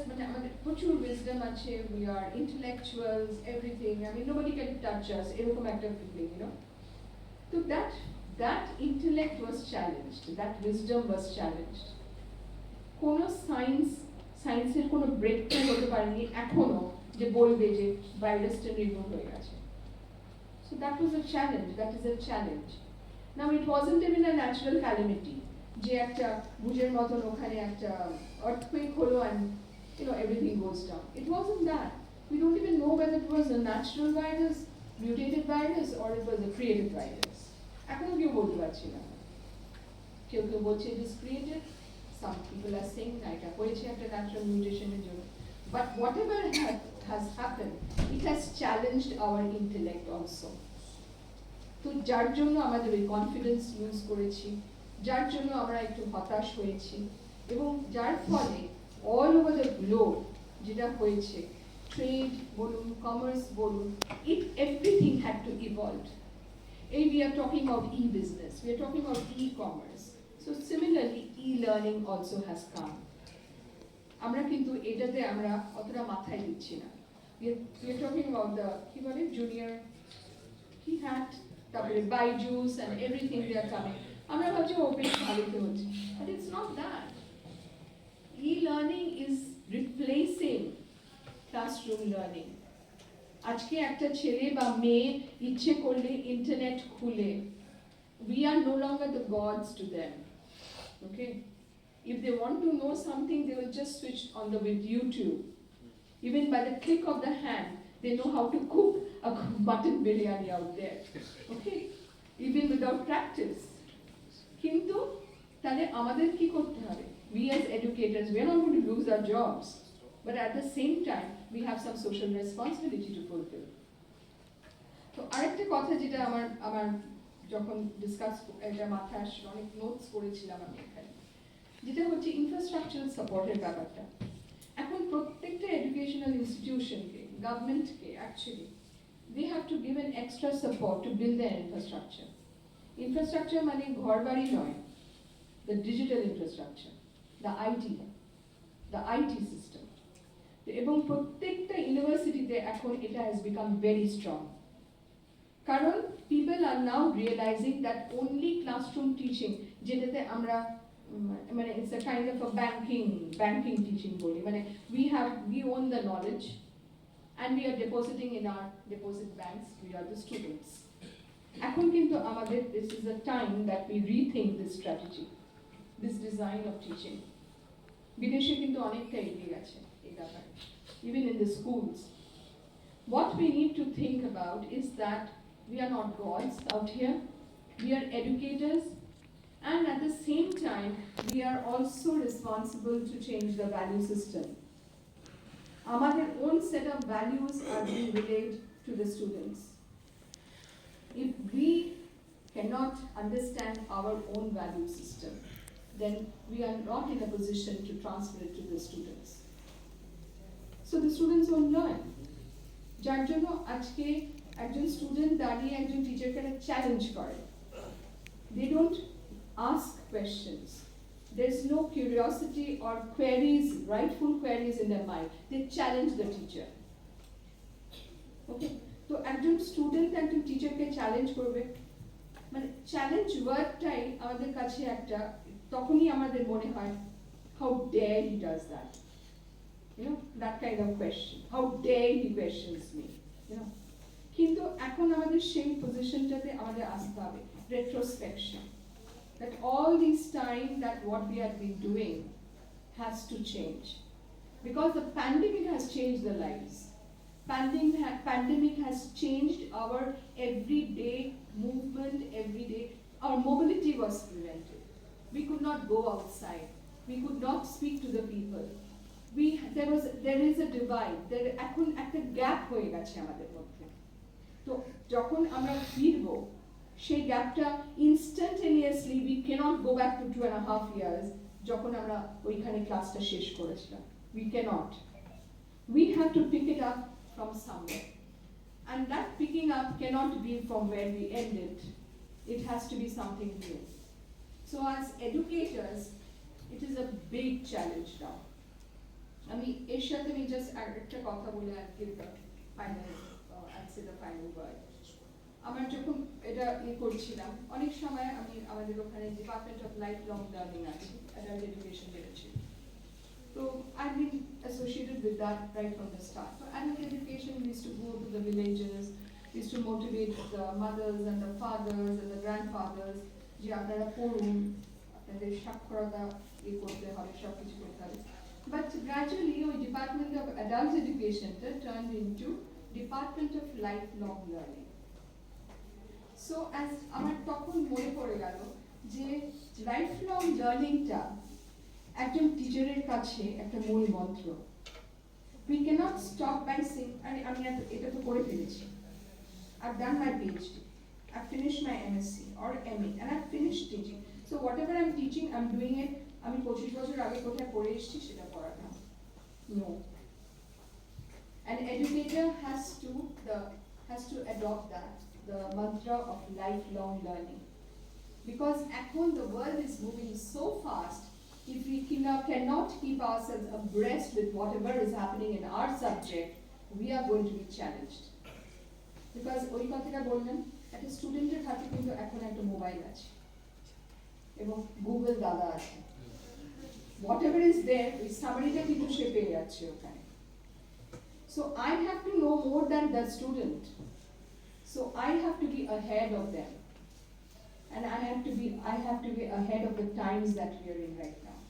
প্রচুর wisdom আছে, we are intellectuals, everything. I mean, nobody can touch us. এরকম একটা feeling, you know. So that intellect was challenged, that wisdom was challenged. কোনো সায়েন্সের কোনো breakthrough হতে পারেনি এখনো যে বলবে যে ভাইরাসটা রিমুভ হয়ে গেছে. So that was a challenge, that is a challenge. Now it wasn't even a natural calamity. যে একটা বুঝের মতন ওখানে একটা earthquake হলো and everything goes down. It wasn't that. We don't even know whether it was a natural virus, mutated virus, or it was a created virus. এখনো কেউ বলতে পারছি না। কেউ কেউ বলছে it is created, some people are saying না এটা হয়েছে একটা ন্যাচারাল মিউটেশনের জন্য, but whatever has happened, it has challenged our intellect also. তো যার জন্য আমাদের ওই কনফিডেন্স লুজ করেছি, যার জন্য আমরা একটু হতাশ হয়েছি, এবং যার ফলে অল ওভার দ্য গ্লোব যেটা হয়েছে, ট্রেড বলুন, কমার্স বলুন, everything had to evolve. We are talking about e-business, we are talking about e-commerce. So similarly, e-learning also has come. আমরা কিন্তু এটাতে আমরা অতটা মাথায় দিচ্ছি না। We are talking about the কি বলে junior কি hat, তারপরে Byju's and everything they are coming. আমরা ভাবছি বেশ ভালোতে হচ্ছে, but it's not that. E-learning is replacing classroom learning. আজকে একটা ছেলে বা মেয়ে ইচ্ছে করলে ইন্টারনেট খুলে, we are no longer the gods to them. Okay, if they want to know something, they will just switch on with YouTube. Even by the click of the hand, they know how to cook a mutton biryani out there. Okay, even without practice. কিন্তু তাহলে আমাদের কি করতে হবে? We as educators, we are not going to lose our jobs, but at the same time, we have some social responsibility to fulfill. তো আরেকটা কথা যেটা আমার যখন ডিসকাস এটা মাথায় আসছিল, অনেক নোটস করেছিলাম আমি এখানে, যেটা হচ্ছে ইনফ্রাস্ট্রাকচারাল সাপোর্টের ব্যাপারটা। এখন প্রত্যেকটা এডুকেশনাল ইনস্টিটিউশনকে, গভর্নমেন্টকে actually they have to give an extra support to build their infrastructure. Infrastructure মানে ঘর বাড়ি নয়, the digital infrastructure, the IT system. এবং প্রত্যেকটা ইউনিভার্সিটিতে এখন এটা হ্যাজ বিকাম ভেরি স্ট্রং, কারণ people are now realizing that only classroom teaching, যেটাতে আমরা মানে it's a kind of a banking teaching বলি, মানে we own the knowledge and we are depositing in our deposit banks, we are the students. এখন কিন্তু আমাদের this is a time that we rethink this strategy, this design of teaching. বিদেশে কিন্তু অনেকটা এগিয়ে গেছে এই ব্যাপারে, even in the schools. What we need to think about is that we are not gods out here, we are educators, and at the same time we are also responsible to change the value system. Our own set of values are being relayed to the students. If we cannot understand our own value system, then we are not in a position to transfer it to the students. So the students won't learn. যার জন্য আজকে একজন student দাঁড়িয়ে একজন টিচারকে challenge করে, they don't ask questions, there's no curiosity or queries, rightful queries in their mind, they challenge the teacher. Okay, তো একজন স্টুডেন্ট একজন টিচারকে চ্যালেঞ্জ করবে, মানে চ্যালেঞ্জ ওয়ার্ডটাই আমাদের কাছে একটা, তখনই আমাদের মনে হয় how dare he does that, you know, that kind of question, how dare he questions me, you know. কিন্তু এখন আমাদের সেই পজিশনটাতে আমাদের আসতে হবে, retrospection, that all this time that what we have been doing has to change, because the pandemic has changed the lives. Pandemic has changed our everyday movement, everyday, our mobility was prevented. We could not go outside, we could not speak to the people. There is a divide, এখন একটা gap হয়ে গেছে আমাদের মধ্যে। তো যখন আমরা ফিরবো সেই গ্যাপটা instantaneously, we cannot go back to 2.5 years যখন আমরা ওইখানে ক্লাসটা শেষ করেছিলাম, we cannot. We have to pick it up from somewhere, and that picking up cannot be from where we ended, it has to be something new. So as educators, it is a big challenge now. আমি এর সাথে আমি just একটা কথা বলে আর give the final, I'd say the final word. আমার যখন এটা করছিলাম, অনেক সময় আমি আমাদের ওখানে department of life long learning আছে, অ্যাডাল্ট এডুকেশন বেরোচ্ছে, so I've been associated with that right from the start. So adult education, we used to go to the villages, we used to motivate the mothers and the fathers and the grandfathers, যে আপনারা পড়ুন, আপনাদের সাক্ষরতা করতে হবে, সব কিছু করতে হবে। But gradually ওই ডিপার্টমেন্ট অফ অ্যাডাল্ট এডুকেশনটা turned into Department of Lifelong Learning. So as আমার তখন মনে পড়ে গেল যে লাইফ লং লার্নিংটা একজন টিচারের কাছে একটা মূল মন্ত্র। We cannot stop by saying, আমি এটা তো করে ফেলেছি, I've done my PhD, I've finished my MSc or MA, and I've finished teaching. So whatever I'm teaching, I'm doing it. আমি 25 বছর আগে কোথায় পড়ে এসেছি সেটা পড়াটা। No. An educator has to adopt that, the mantra of lifelong learning. Because এখন the world is moving so fast, if we cannot keep ourselves abreast with whatever is happening in our subject, we are going to be challenged. Because ওই কথাটা বললেন, একটা স্টুডেন্টের হাতে কিন্তু এখন একটা মোবাইল আছে এবং গুগল দাদা আছে, whatever is there, ওই সামারিটা কিন্তু সে পেয়ে যাচ্ছে ওখানে। So I have to know more than the student. So I have to be ahead of them, and I have to be ahead of the times that we are in right now.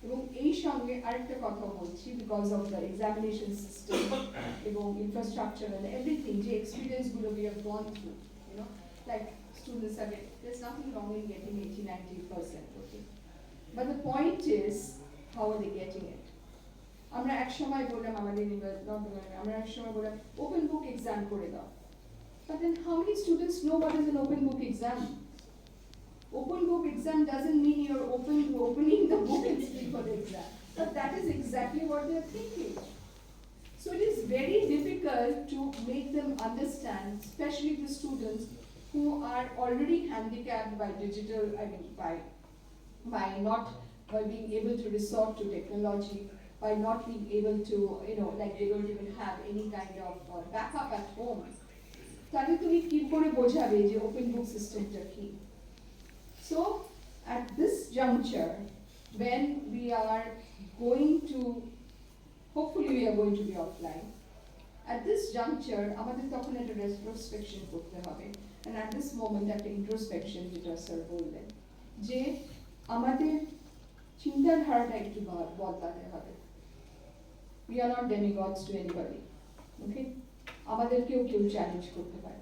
এবং এই সঙ্গে আরেকটা কথা বলছি, because of the examination system এবং infrastructure and everything, যে experience গুলো we have gone through, you know, like students are getting, there's nothing wrong in getting 80-90%, okay, but the point is how are they getting it? আমরা এক সময় বললাম আমাদের আমরা এক সময় বললাম ওপেন বুক এক্সাম করে দাও, but then how many students know what is an open book exam? Open book exam doesn't mean you're opening the book and speak for the exam, but that is exactly what they're thinking. So it is very difficult to make them understand, especially the students who are already handicapped by digital, by not being able to resort to technology, by not being able to, you know, like they don't even have any kind of backup at home. তাহলে তুমি কি করে বোঝাবে যে open book সিস্টেমটা কি? So at this juncture, when we are going to, hopefully we are going to be offline, at this juncture আমাদের তখন একটা retrospection করতে হবে, and at this moment একটা introspection, যেটা স্যার বললেন, যে আমাদের চিন্তাধারাটা একটু বদলাতে হবে। We are not demigods to anybody, okay? আমাদেরকেও কেউ চ্যালেঞ্জ করতে পারে।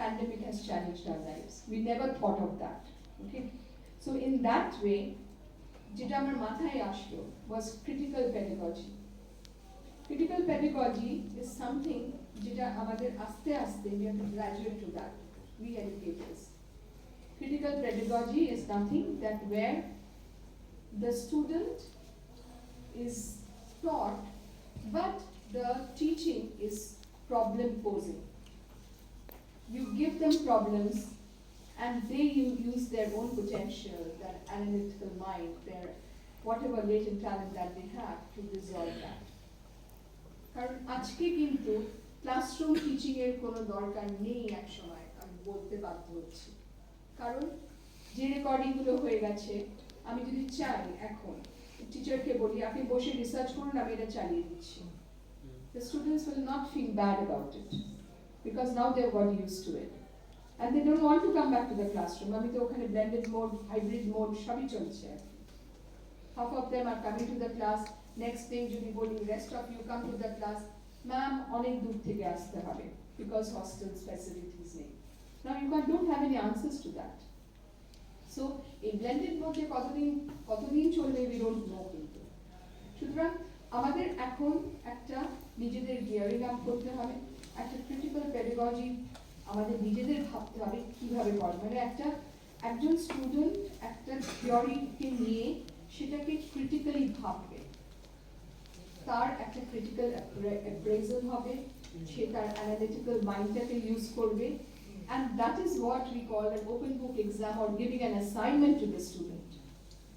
Pandemic has challenged our lives. We never thought of that, okay? So in that way, যেটা আমার মাথায় আসলো was critical pedagogy. Critical pedagogy is something যেটা আমাদের আস্তে আস্তে we have to graduate to that, we educators. Critical pedagogy is nothing that where the student is taught, but the teaching is problem posing. You give them problems and they use their own potential, their analytical mind, their whatever latent talent that they have to resolve that. কারণ আজকে কিন্তু classroom teaching এর কোনো দরকার নেই, এক সময় আমি বলতে বাধ্য হচ্ছি, কারণ যে রেকর্ডিং গুলো হয়ে গেছে, আমি যদি চাই এখন টিচারকে বলি আপনি বসে রিসার্চ করুন, আমি এটা চালিয়ে দিচ্ছি, the students will not feel bad about it because now they've got used to it and they don't want to come back to the classroom. আমি তো ওখানে blended mode, hybrid mode সবই চলছে। Half of them are coming to the class, next day যদি বলি rest of you come to the class, ma'am অনেক দূর থেকে আসতে হবে because hostels facilities নেই। Now you don't have any answers to that. So এই blended mode কতদিন চলবে we don't know কিন্তু। সুতরাং আমাদের এখন একটা নিজেদের গিয়ারিং আপ করতে হবে, একটা ক্রিটিক্যাল পেডাগজি আমাদের নিজেদের ভাবতে হবে কিভাবে করে, মানে একজন স্টুডেন্ট একটা থিওরিকে নিয়ে সেটাকে ক্রিটিক্যালি ভাববে, তার একটা ক্রিটিক্যাল অ্যাপ্রেজাল হবে, সে তার অ্যানালিটিক্যাল মাইন্ডটাকে ইউজ করবে, and that is what we call an open book exam or giving an assignment to the student.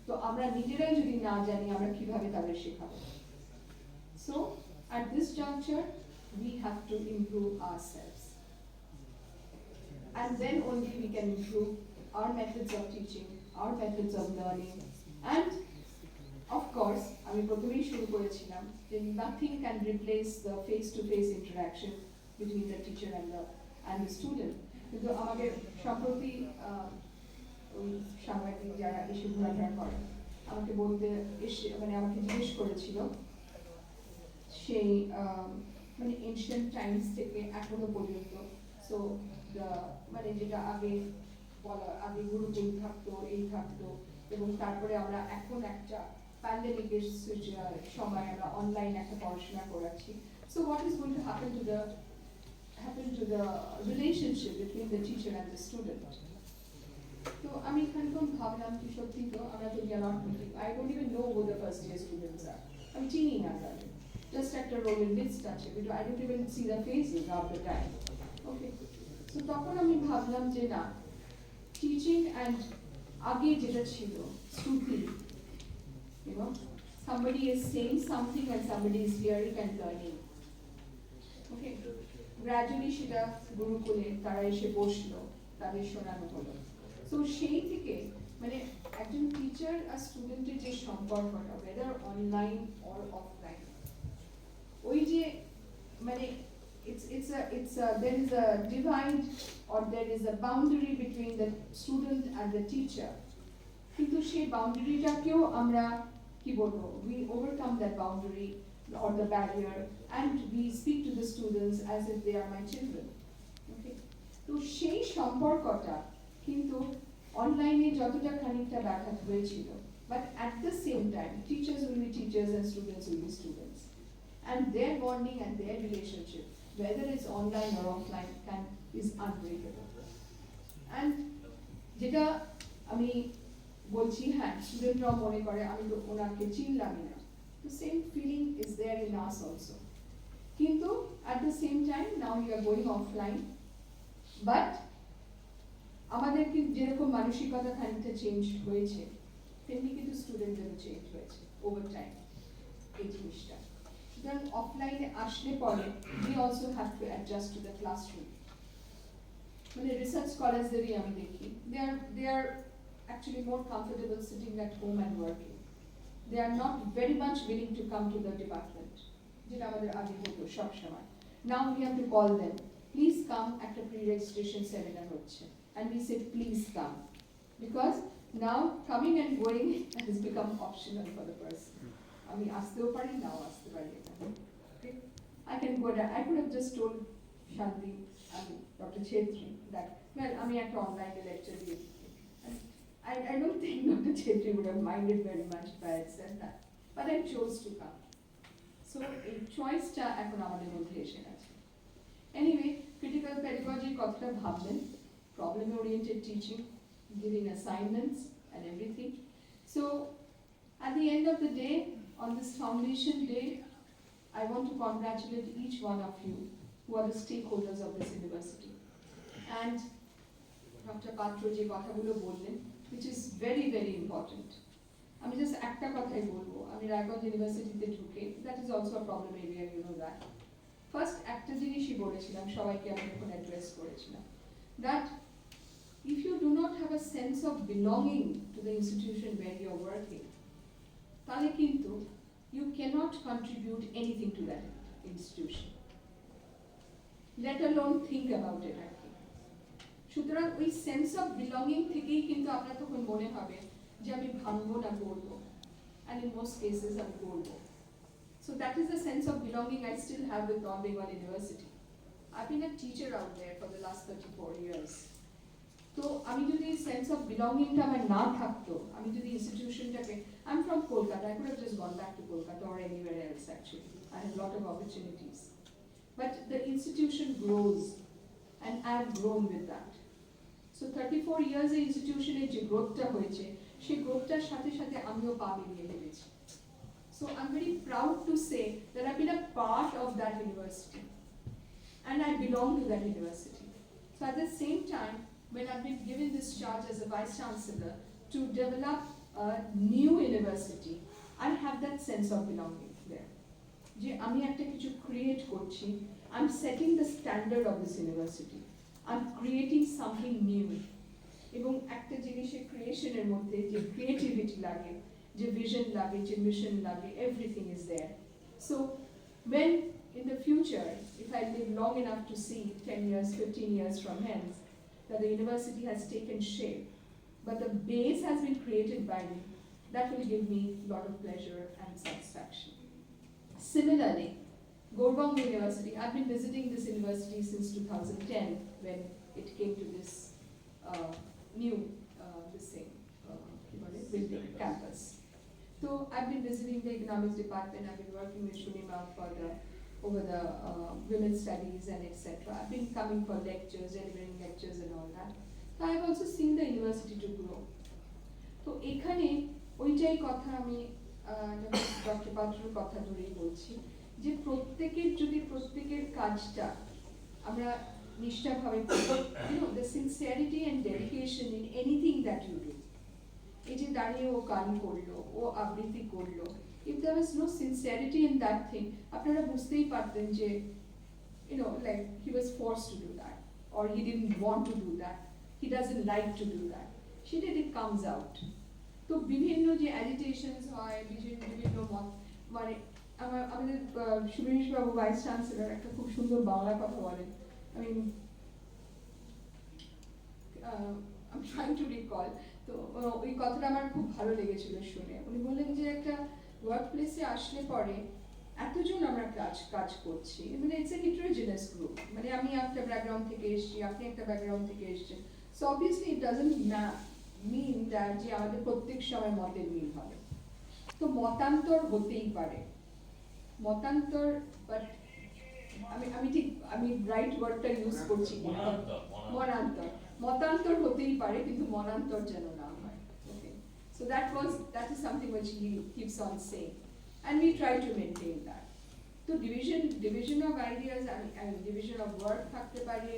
তো আমরা নিজেরাই যদি না জানি আমরা কিভাবে তাদের শেখাবো? So at this juncture we have to improve ourselves, and then only we can improve our methods of teaching, our methods of learning, and of course আমি প্রথমেই শুরু করেছিলাম যে nothing can replace the face-to-face interaction between the teacher and the student. কিন্তু আমাকে সম্প্রতি ওই সাংবাদিক যারা এসে ঘোরাফেরা করে আমাকে বলতে এসে মানে আমাকে জিজ্ঞেস করেছিল সেই মানে এনশিয়েন্ট টাইমস থেকে এখনো পর্যন্ত সো মানে যেটা আগে বলা আগে গুরুকুল থাকতো এই থাকতো এবং তারপরে আমরা এখন একটা প্যান্ডেমিকের সময় আমরা অনলাইন একটা পড়াশোনা করাচ্ছি so what is going to happen to the relationship between the teacher and the student তো আমি খানিকক্ষণ ভাবলাম কি সত্যি তো আমরা তো not meeting I don't even know who the first year students আর আমি চিনি না তাদের জাস্ট একটা রোল ইন লিস্ট আছে কিন্তু I don't even C the faces of the time okay so তখন আমি ভাবলাম যে না টিচিং অ্যান্ড আগে যেটা ছিল শ্রুতি এবং somebody is saying something and somebody is hearing and learning okay gradually সেটা গুরুকুলে তারা এসে বসলো তাদের শোনানো হলো সো সেই থেকে মানে একজন টিচার আর স্টুডেন্টের যে সম্পর্কটা whether অনলাইন অর অফলাইন ওই যে মানে it's a there is a divide or there is a boundary between the student and the teacher কিন্তু সেই বাউন্ডারিটাকেও আমরা কি বলবো we overcome that boundary or the barrier and we speak to the students as if they are my children okay তো সেই সম্পর্কটা কিন্তু অনলাইনে যতটা খানিকটা ব্যাঘাত হয়েছিল but at the same time teachers will be teachers and students will be students and their bonding and their relationship whether it's online or offline is unbreakable and যেটা আমি বলছি হ্যাঁ স্টুডেন্টরাও মনে করে আমি তো ওনাকে চিনলামই না the same feeling is there in us also কিন্তু at the same time now you are going offline but আমাদের কি যেরকম মানসিকতা খানিকটা চেঞ্জ হয়েছে তেমনি কিন্তু স্টুডেন্টদেরও চেঞ্জ হয়েছে ওভার টাইম এই জিনিসটা সুতরাং অফলাইনে আসলে পরে we also have to adjust to the classroom মানে রিসার্চ স্কলারসদেরই আমি দেখি they are actually more comfortable sitting at home and working they are not very much willing to come to the department যেটা আমাদের আগে হতো সব সময় now we have to call them please come একটা pre-registration seminar হচ্ছে and we say please come because now coming and going has become optional for the person আমি আসতেও পারি নাও আসতে পারি okay I can go there I could have just told Shanti and Dr. Chetri that well আমি একটা online lecture দিই I don't think Dr. Chetri would have minded very much if I had said that but I chose to come so এই চয়েসটা এখন আমাদের মধ্যে এসে গেছে anyway critical pedagogy কথাটা ভাবলেন problem oriented teaching giving assignments and everything so at the end of the day on this foundation day I want to congratulate each one of you who are the stakeholders of this university and Dr. Patra যে কথাগুলো বললেন which is very very important আমি just একটা কথাই বলবো আমি রায়গঞ্জ ইউনিভার্সিটিতে ঢুকে that is also a problem area you know that first একটা জিনিসই বলেছিলাম সবাইকে আমি যখন অ্যাড্রেস করেছিলাম that if you do not have a sense of belonging to the institution where you are working তাহলে কিন্তু you cannot contribute anything to that institution let alone think about it সুতরাং ওই সেন্স অফ বিলঙ্গিং থেকেই কিন্তু আপনার তখন মনে হবে যে আমি ভাঙবো না করবো and in most cases আমি করবো so that is the sense of belonging I still have with North Bengal University I've been a teacher out there for the last 34 years তো আমি যদি সেন্স অফ বিলঙ্গিংটা আমার না থাকতো আমি যদি ইনস্টিটিউশনটাকে I'm from Kolkata I could have just gone back to Kolkata or anywhere else actually I had a lot of opportunities but the institution grows and I've grown with that so 34 years এই ইনস্টিটিউশনের যে গ্রোথটা হয়েছে সেই গ্রোথটার সাথে সাথে আমিও পা মিলিয়ে ফেলেছি so I'm very proud to say that I've been a part of that university and I belong to that university so at the same time when I've been given this charge as a vice chancellor to develop a new university I have that sense of belonging there যে আমি একটা কিছু create করছি I'm setting the standard of this university I'm creating something new এবং একটা জিনিসের ক্রিয়েশনের মধ্যে যে ক্রিয়েটিভিটি লাগে যে ভিশন লাগে যে মিশন লাগে everything is there so when in the future if I live long enough to see 10 years 15 years from hence that the university has taken shape but the base has been created by me that will give me a lot of pleasure and satisfaction similarly Gorbanga University. I've been visiting this university since 2010 when it came to this new building campus. So I've been visiting the economics department. I've been working with Shunima over the women's studies and etc. I've been coming for lectures, delivering lectures and all that. So I've also seen the university to grow. তো এখানে ওইটাই কথা আমি doctor পাত্রর কথা ধরেই বলছি যে প্রত্যেকের কাজটা আমরা নিষ্ঠাভাবে করি, the sincerity and dedication in anything that you do. এই যে দাঁড়িয়ে ও গান করলো, ও আবৃত্তি করলো, if there was no sincerity in that thing, আপনারা বুঝতেই পারতেন যে like he was forced to do that or he didn't want to do that, he doesn't like to do that. সেটা it comes out. তো বিভিন্ন যে অ্যাজিটেশনস হয়, বিভিন্ন মানে আমাদের সুরেশ বাবু ভাইস চ্যান্সেলর একটা খুব সুন্দর বাংলা কথা বলেন, I'm trying to recall. তো ওই কথাটা আমার খুব ভালো লেগেছিল শুনে। উনি বললেন যে একটা ওয়ার্ক প্লেসে আসলে পরে এতজন আমরা কাজ করছি, মানে ইটস এ হিটারোজেনাস গ্রুপ, মানে আমি একটা ব্যাকগ্রাউন্ড থেকে এসেছি, আপনি একটা ব্যাকগ্রাউন্ড থেকে এসেছেন, so obviously it doesn't mean that যে আমাদের প্রত্যেক সময় মতের মিল হবে। তো মতান্তর হতেই পারে, মতান্তর, বাট আমি রাইট ওয়ার্ডটা ইউজ করছি, মতান্তর হতেই পারে কিন্তু মনান্তর যেন না হয়। ওকে, so that is something which he keeps on saying and we try to maintain that. So division of ideas, I mean division of work থাকতে পারে,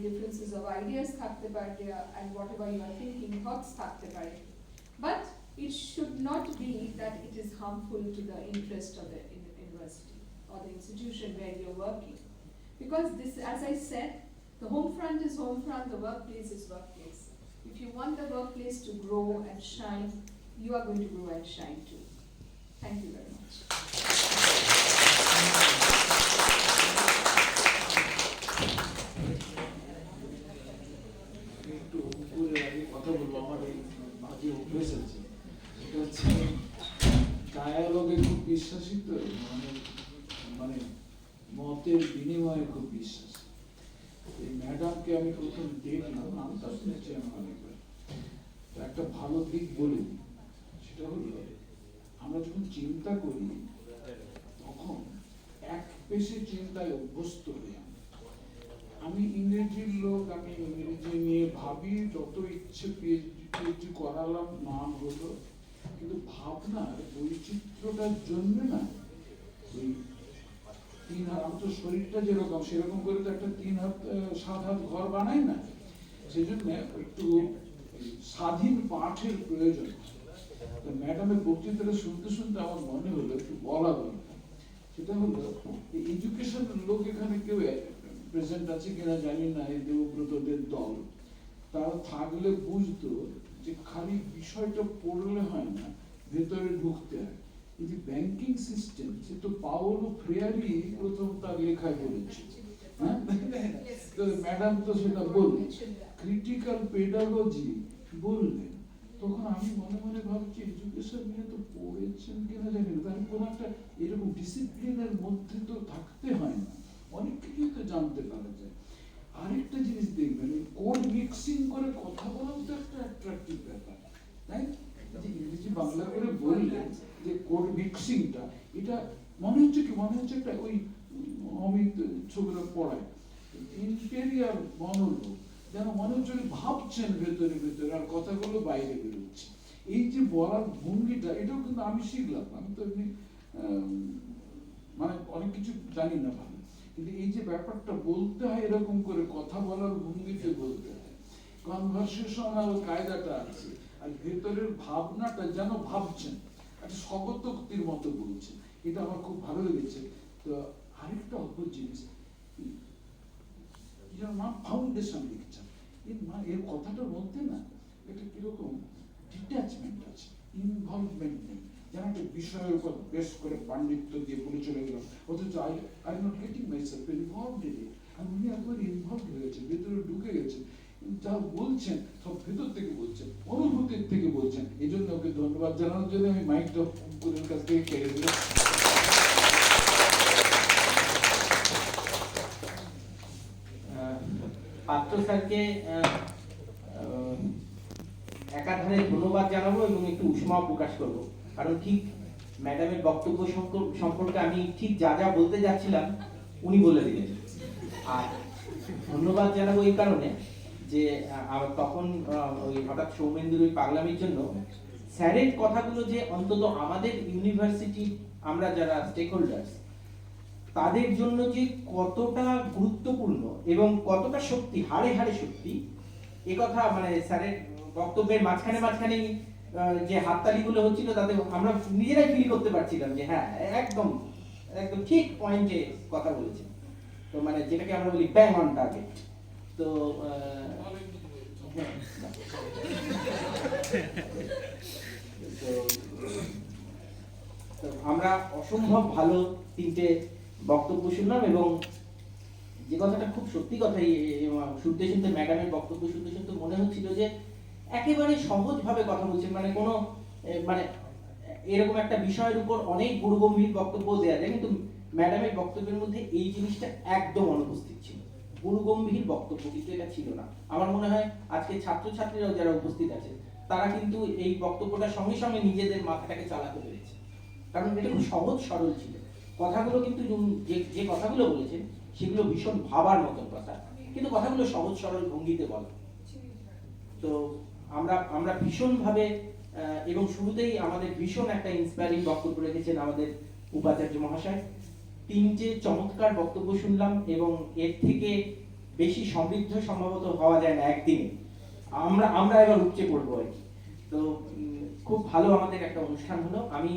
differences of ideas থাকতে পারে, and whatever you are thinking, thoughts থাকতে পারে, but it should not be that it is harmful to the interest of the university or the institution where you're working, because this, as I said, the home front is home front, the workplace is workplace. If you want the workplace to grow and shine, you are going to grow and shine too. Thank you very much. একটু উপরে আগে কথা বলবো, আমার এই বাজে অভ্যেস আছে, এটা হচ্ছে ডায়ালগে খুব বিশ্বাসী, তো মানে মতের বিনিময়ে খুব বিশ্বাস। এই ম্যাডামকে আমি প্রথম দেখলাম, নামটা শুনেছি আমি অনেকবার, একটা ভালো দিক বলে দিই, সেটা হলো আমরা যখন চিন্তা করি তখন এক পেশে চিন্তায় অভ্যস্ত হই। আমি ইংরেজির লোক, আমি ইংরেজি নিয়ে ভাবি, যত ইচ্ছে পিএইচডি করালাম, নাম হলো, কিন্তু ভাবনার বৈচিত্র্যটার জন্য না, ওই 3 হাত, আমি তো শরীরটা যেরকম সেরকম করে তো একটা 3 হাত 7 হাত ঘর বানাই না, সেজন্য একটু স্বাধীন পাঠের প্রয়োজন। ম্যাডামের বক্তৃতাটা শুনতে শুনতে আমার মনে হলো একটু বলা দরকার, সেটা হলো এডুকেশন লোক এখানে কেউ প্রেজেন্ট আছে কিনা জানি না, এই দেবব্রতদের দল, তারা থাকলে বুঝতো যে খালি বিষয়টা পড়লে হয় না, ভেতরে ঢুকতে হয়। কিন্তু ব্যাংকিং সিস্টেম, সে তো পাওলো ফ্রেয়ারি প্রথম তার লেখায় বলেছে, হ্যাঁ, তো ম্যাডাম তো সেটা বললেন, ক্রিটিক্যাল পেডাগজি বললেন। তখন আমি মনে মনে ভাবছি এডুকেশন নিয়ে তো পড়েছেন কিনা জানি না, তার কোনো একটা এরকম ডিসিপ্লিনের মধ্যে তো থাকতে হয় না, অনেক কিছুই তো জানতে পারা যায়। আরেকটা জিনিস দেখবেন, কোড মিক্সিং করে কথা বলাও তো একটা অ্যাট্রাকটিভ ব্যাপার, তাই যে ইংরেজি বাংলা করে বললেন যে কোড মিক্সিংটা, এটা মনে হচ্ছে কি, মনে হচ্ছে একটা ওই অমিত ছবিটা পড়ায় ইন্টেরিয়ার মনোলোগ, যেন মনে হচ্ছে ভাবছেন ভেতরে ভেতরে আর কথাগুলো বাইরে বেরোচ্ছে। এই যে বলার ভঙ্গিটা, এটাও কিন্তু আমি শিখলাম, আমি তো এমনি মানে অনেক কিছু জানি না ভালো, কিন্তু এই যে ব্যাপারটা বলতে হয় এরকম করে, কথা বলার ভঙ্গিতে বলতে হয়, কনভারসেশনাল কায়দাটা আছে, আর ভেতরের ভাবনাটা যেন ভাবছেন, একটা স্বগতোক্তির মতো বলছেন, এটা আমার খুব ভালো লেগেছে। তো আরেকটা অদ্ভুত জিনিস, ফাউন্ডেশন লিখছেন, এর কথাটার মধ্যে না একটা কিরকম ডিট্যাচমেন্ট আছে, ইনভলভমেন্ট নেই, যেন একটা বিষয়ের উপর বেশ করে পাণ্ডিত্য দিয়ে বলে চলে গেলাম, অথচ I not getting myself involved in it, আর উনি একবার ইনভলভ হয়ে গেছেন, ভেতরে ঢুকে গেছেন, যা বলছেন সব ভেতর থেকে বলছেন, অনুভূতির থেকে বলছেন। এই জন্য ওকে ধন্যবাদ জানানোর জন্য আমি মাইকটা উপরের কাছ থেকে কেড়ে দিলাম। পাত্র স্যারকে একাধারে ধন্যবাদ জানাবো এবং একটু উষ্মাও প্রকাশ করব, কারণ ঠিক ম্যাডামের বক্তব্য সম্পর্কে আমি ঠিক যা যা বলতে যাচ্ছিলাম উনি বলে দিলেন। আর ধন্যবাদ জানাবো এই কারণে যে তখন ওই হঠাৎ সৌমেন্দ্র ওই পাগলামির জন্য স্যারের কথাগুলো যে অন্তত আমাদের ইউনিভার্সিটি আমরা যারা স্টেক হোল্ডার্স তাদের জন্য যে কতটা গুরুত্বপূর্ণ এবং কতটা সত্যি, হাড়ে হাড়ে সত্যি, এ কথা মানে স্যারের বক্তব্যের মাঝখানেই যে হাততালিগুলো হচ্ছিল তাতে আমরা নিজেরাই ফিল করতে পারছিলাম যে হ্যাঁ একদম একদম ঠিক পয়েন্টে কথা বলেছে। তো মানে যেটাকে আমরা বলি ব্যাং অন টার্গেট। তো আমরা অসম্ভব ভালো তিনটে বক্তব্য শুনলাম এবং যে কথাটা খুব সত্যি কথাই শুনতে শুনতে ম্যাডামের বক্তব্য শুনতে শুনতে মনে হচ্ছিল যে একেবারে সহজভাবে কথা বলছেন, মানে কোনো মানে এরকম একটা বিষয়ের উপর অনেক গুরুগম্ভীর বক্তব্য দেওয়া যায়, কিন্তু ম্যাডামের বক্তব্যের মধ্যে এই জিনিসটা একদম অনুপস্থিত ছিল। গুরুগম্ভীর বক্তব্য কিন্তু এটা ছিল না। আমার মনে হয় আজকে ছাত্রছাত্রীরাও যারা উপস্থিত আছে তারা কিন্তু এই বক্তব্যটার সঙ্গে সঙ্গে নিজেদের মাথাটাকে চালাতে পেরেছে, কারণ এটা খুব সহজ সরল ছিল। কথাগুলো কিন্তু যে কথাগুলো বলেছেন সেগুলো ভীষণ ভাবার মতন কথা, কিন্তু কথাগুলো সহজ সরল ভঙ্গিতে বলা। তো আমরা ভীষণভাবে এবং শুরুতেই আমাদের ভীষণ একটা ইন্সপায়ারিং বক্তব্য রেখেছেন আমাদের উপাচার্য মহাশয়। তিনটে চমৎকার বক্তব্য শুনলাম এবং এর থেকে বেশি সমৃদ্ধ সম্ভবত হওয়া যায় না একদিনে। আমরা এবার উপচে পড়বো আর কি। তো খুব ভালো আমাদের একটা অনুষ্ঠান হলো। আমি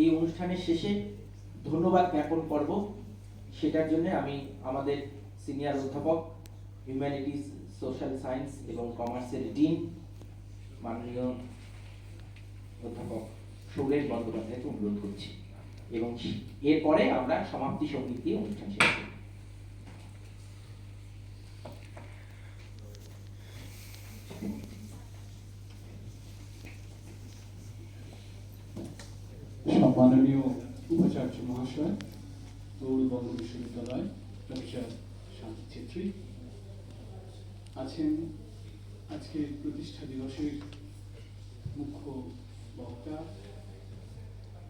এই অনুষ্ঠানের শেষে ধন্যবাদ জ্ঞাপন করব, সেটার জন্য আমি আমাদের সিনিয়র অধ্যাপক হিউম্যানিটিজ, সোশ্যাল সায়েন্স এবং কমার্সের ডিন মাননীয় অধ্যাপক সৌরেশ বন্দ্যোপাধ্যায়কে অনুরোধ করছি এবং এরপরে আমরা সমাপ্তি সঙ্গীত দিয়ে অনুষ্ঠান শেষ করি। সম্মাননীয় উপাচার্য মহাশয়, গৌড়বঙ্গ বিশ্ববিদ্যালয় প্রফেসর শান্তি ছেত্রী আছেন আজকের প্রতিষ্ঠা দিবসের মুখ্য বক্তা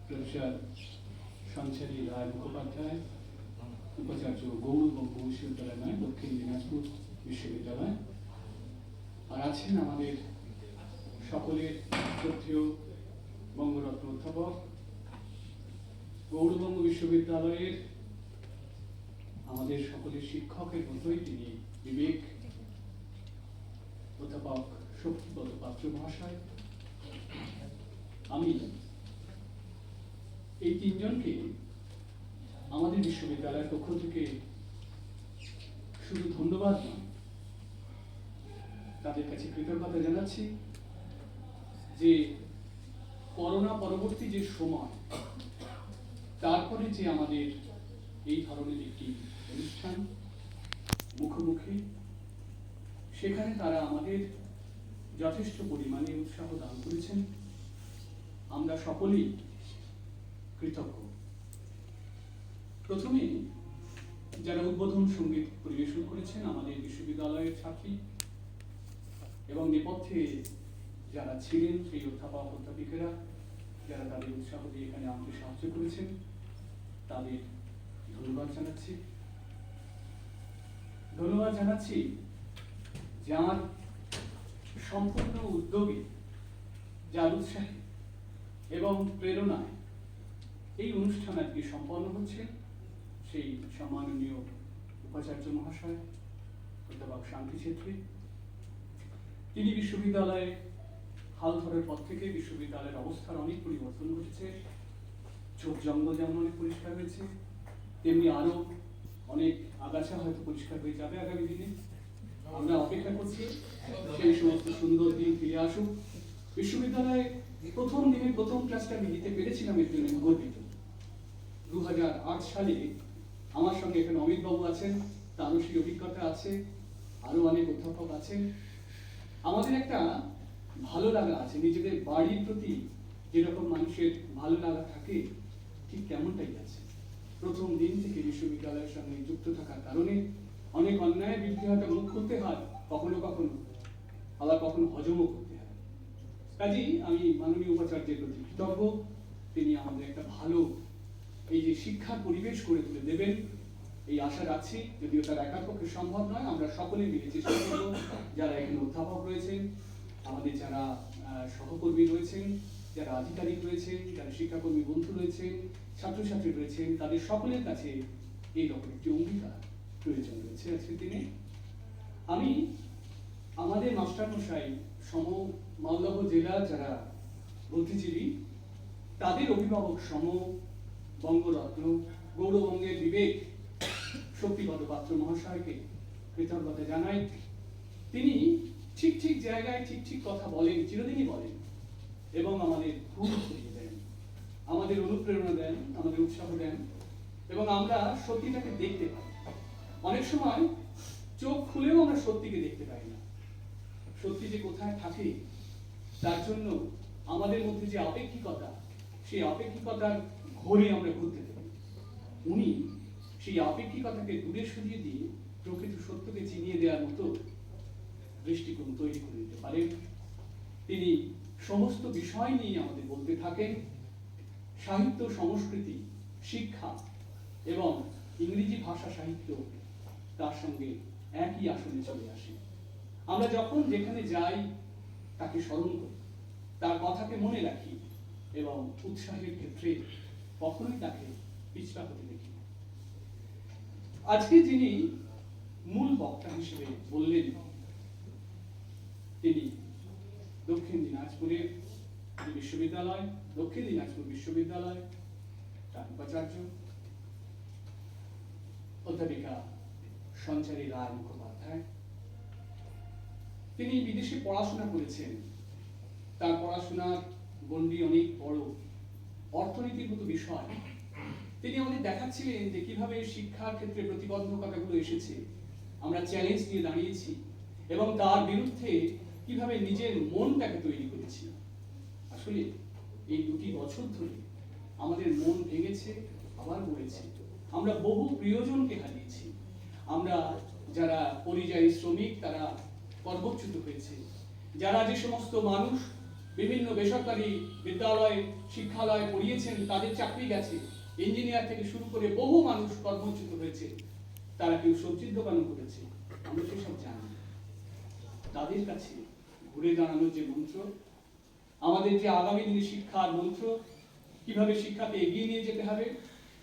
প্রফেসর সঞ্চারী রায় মুখোপাধ্যায়, উপাচার্য গৌড়বঙ্গ বিশ্ববিদ্যালয় নয়, দক্ষিণ দিনাজপুর বিশ্ববিদ্যালয়। আর আছেন আমাদের সকলের শ্রদ্ধেয় বঙ্গরত্ন অধ্যাপক, গৌড়বঙ্গ বিশ্ববিদ্যালয়ের আমাদের সকলের শিক্ষকের মতোই তিনি বিবেক অধ্যাপক শক্তিপদ পাত্র মহাশয়। আমি এই তিনজনকে আমাদের বিশ্ববিদ্যালয়ের পক্ষ থেকে শুধু ধন্যবাদ নয়, তাদের কাছে কৃতজ্ঞতা জানাচ্ছি যে করোনা পরবর্তী যে সময়, তারপরে যে আমাদের এই ধরনের একটি অনুষ্ঠান মুখোমুখি, সেখানে তারা আমাদের যথেষ্ট পরিমাণে উৎসাহ দান করেছেন। আমরা সকলেই কৃতজ্ঞ। প্রথমে যারা উদ্বোধন সঙ্গীত পরিবেশন করেছেন আমাদের বিশ্ববিদ্যালয়ের ছাত্রী এবং নেপথ্যে যারা ছিলেন সেই অধ্যাপক অধ্যাপিকারা যারা তাদের উৎসাহ দিয়ে এখানে আমাদের সাহায্য করেছেন, তাদের ধন্যবাদ জানাচ্ছি। ধন্যবাদ জানাচ্ছি যার সম্পূর্ণ উদ্যোগে, যার উৎসাহে এবং প্রেরণায় এই অনুষ্ঠান আজকে সম্পন্ন হচ্ছে, সেই সম্মাননীয় উপাচার্য মহাশয় অধ্যাপক শান্তি ছেত্রী। তিনি বিশ্ববিদ্যালয়ে হাল ধরার পর থেকে বিশ্ববিদ্যালয়ের অবস্থার অনেক পরিবর্তন ঘটেছে। ঝোপ জঙ্গল যেমন অনেক পরিষ্কার হয়েছে, তেমনি আরো অনেক আগাছা হয়তো পরিষ্কার হয়ে যাবে আগামী দিনে। আমরা অপেক্ষা করছি সেই সমস্ত সুন্দর দিন ফিরে আসুক। বিশ্ববিদ্যালয়ে প্রথম দিনের প্রথম ক্লাসটা আমি নিতে পেরেছিলাম, এর জন্য গর্বিত। 2008 সালে আমার সঙ্গে এখানে অমিত বাবু আছেন, তারও সেই অভিজ্ঞতা আছে, আরো অনেক অধ্যাপক আছেন। আমাদের একটা ভালো লাগা আছে, নিজেদের বাড়ির প্রতি যেরকম মানুষের ভালো লাগা থাকে ঠিক তেমনটাই আছে। প্রথম দিন থেকে বিশ্ববিদ্যালয়ের সঙ্গে যুক্ত থাকার কারণে অনেক অন্যায়ের বিরুদ্ধে হয়তো মুখ খুলতে হয় কখনো কখনো, আবার কখনো হজমও করতে হয়। কাজেই আমি মাননীয় উপাচার্যের প্রতি কৃতজ্ঞ, তিনি আমাদের একটা ভালো এই যে শিক্ষার পরিবেশ করে তুলে দেবেন এই আশা রাখছি। যদিও তার একার পক্ষে সম্ভব নয়, আমরা সকলে মিলে চেষ্টা করব, যারা এখানে অধ্যাপক রয়েছেন, আমাদের যারা সহকর্মী রয়েছেন, যারা আধিকারিক রয়েছেন, যারা শিক্ষাকর্মী বন্ধু রয়েছেন, ছাত্রছাত্রী রয়েছেন, তাদের সকলের কাছে এই রকম একটি অঙ্গীকার প্রয়োজন রয়েছে আজকের দিনে। আমি আমাদের মাস্টারমশাই সম মালদহ জেলার যারা বুদ্ধিজীবী, তাদের অভিভাবক সম বঙ্গরত্ন গৌরবঙ্গের বিবেক শক্তিপদ পাত্র মহাশয়কে কৃতজ্ঞতা জানাই। তিনি ঠিক ঠিক জায়গায় ঠিক ঠিক কথা বলেন, চিরদিনই বলেন, এবং আমাদের খুব উৎসাহ দেন, আমাদের অনুপ্রেরণা দেন, আমাদের উৎসাহ দেন, এবং আমরা সত্যিটাকে দেখতে পাই। অনেক সময় চোখ খুলেও আমরা সত্যিকে দেখতে পাই না। সত্যি যে কোথায় থাকে তার জন্য আমাদের মধ্যে যে আপেক্ষিকতা, সেই আপেক্ষিকতার ঘোরে আমরা ঘুরতে থাকি। উনি সেই আপেক্ষিকতাকে দূরে সরিয়ে দিয়ে প্রকৃত সত্যকে চিনিয়ে দেওয়ার মতো দৃষ্টিকোণ তৈরি করে দিতে পারেন। তিনি সমস্ত বিষয় নিয়ে আমাদের বলতে থাকেন। সাহিত্য, সংস্কৃতি, শিক্ষা এবং ইংরেজি ভাষা সাহিত্য তার সঙ্গে একই আসনে চলে আসে। আমরা যখন যেখানে যাই তাকে স্মরণ করি, তার কথাকে মনে রাখি, এবং উৎসাহের ক্ষেত্রে কখনোই তাকে পিছপা হতে দেখি। আজকে যিনি মূল বক্তা হিসেবে বললেন, তিনি দক্ষিণ দিনাজপুরের বিশ্ববিদ্যালয়, দক্ষিণ দিনাজপুর বিশ্ববিদ্যালয় তার উপাচার্য অধ্যাপিকা সঞ্চারী রায় মুখোপাধ্যায়। তিনি বিদেশে পড়াশোনা করেছেন। তার পড়াশোনার গণ্ডি অনেক বড়, অর্থনীতির মতো বিষয়। তিনি আমাদের দেখাচ্ছিলেন যে কিভাবে শিক্ষার ক্ষেত্রে প্রতিবন্ধকতাগুলো এসেছে, আমরা চ্যালেঞ্জ নিয়ে দাঁড়িয়েছি, এবং তার বিরুদ্ধে কিভাবে নিজের মনটাকে তৈরি করেছি। আসলে এই 2 বছর ধরে আমাদের মন ভেঙেছে, আবার গড়েছে। আমরা বহু প্রিয়জনকে হারিয়েছি। আমরা যারা পরিযায়ী শ্রমিক তারা কর্মচ্যুত হয়েছে। যারা যে সমস্ত মানুষ বিভিন্ন বেসরকারি বিদ্যালয়ে শিক্ষালয়ে পড়িয়েছেন তাদের চাকরি গেছে, ইঞ্জিনিয়ার থেকে শুরু করে বহু মানুষ কর্মচ্যুত হয়েছে। তারা কেউ সবজির দোকানও করেছে, আমরা সেসব জানি। তাদের কাছে ঘুরে দাঁড়ানোর যে মন্ত্র, আমাদের যে আগামী দিনে শিক্ষার মন্ত্র, কিভাবে শিক্ষাকে এগিয়ে নিয়ে যেতে হবে,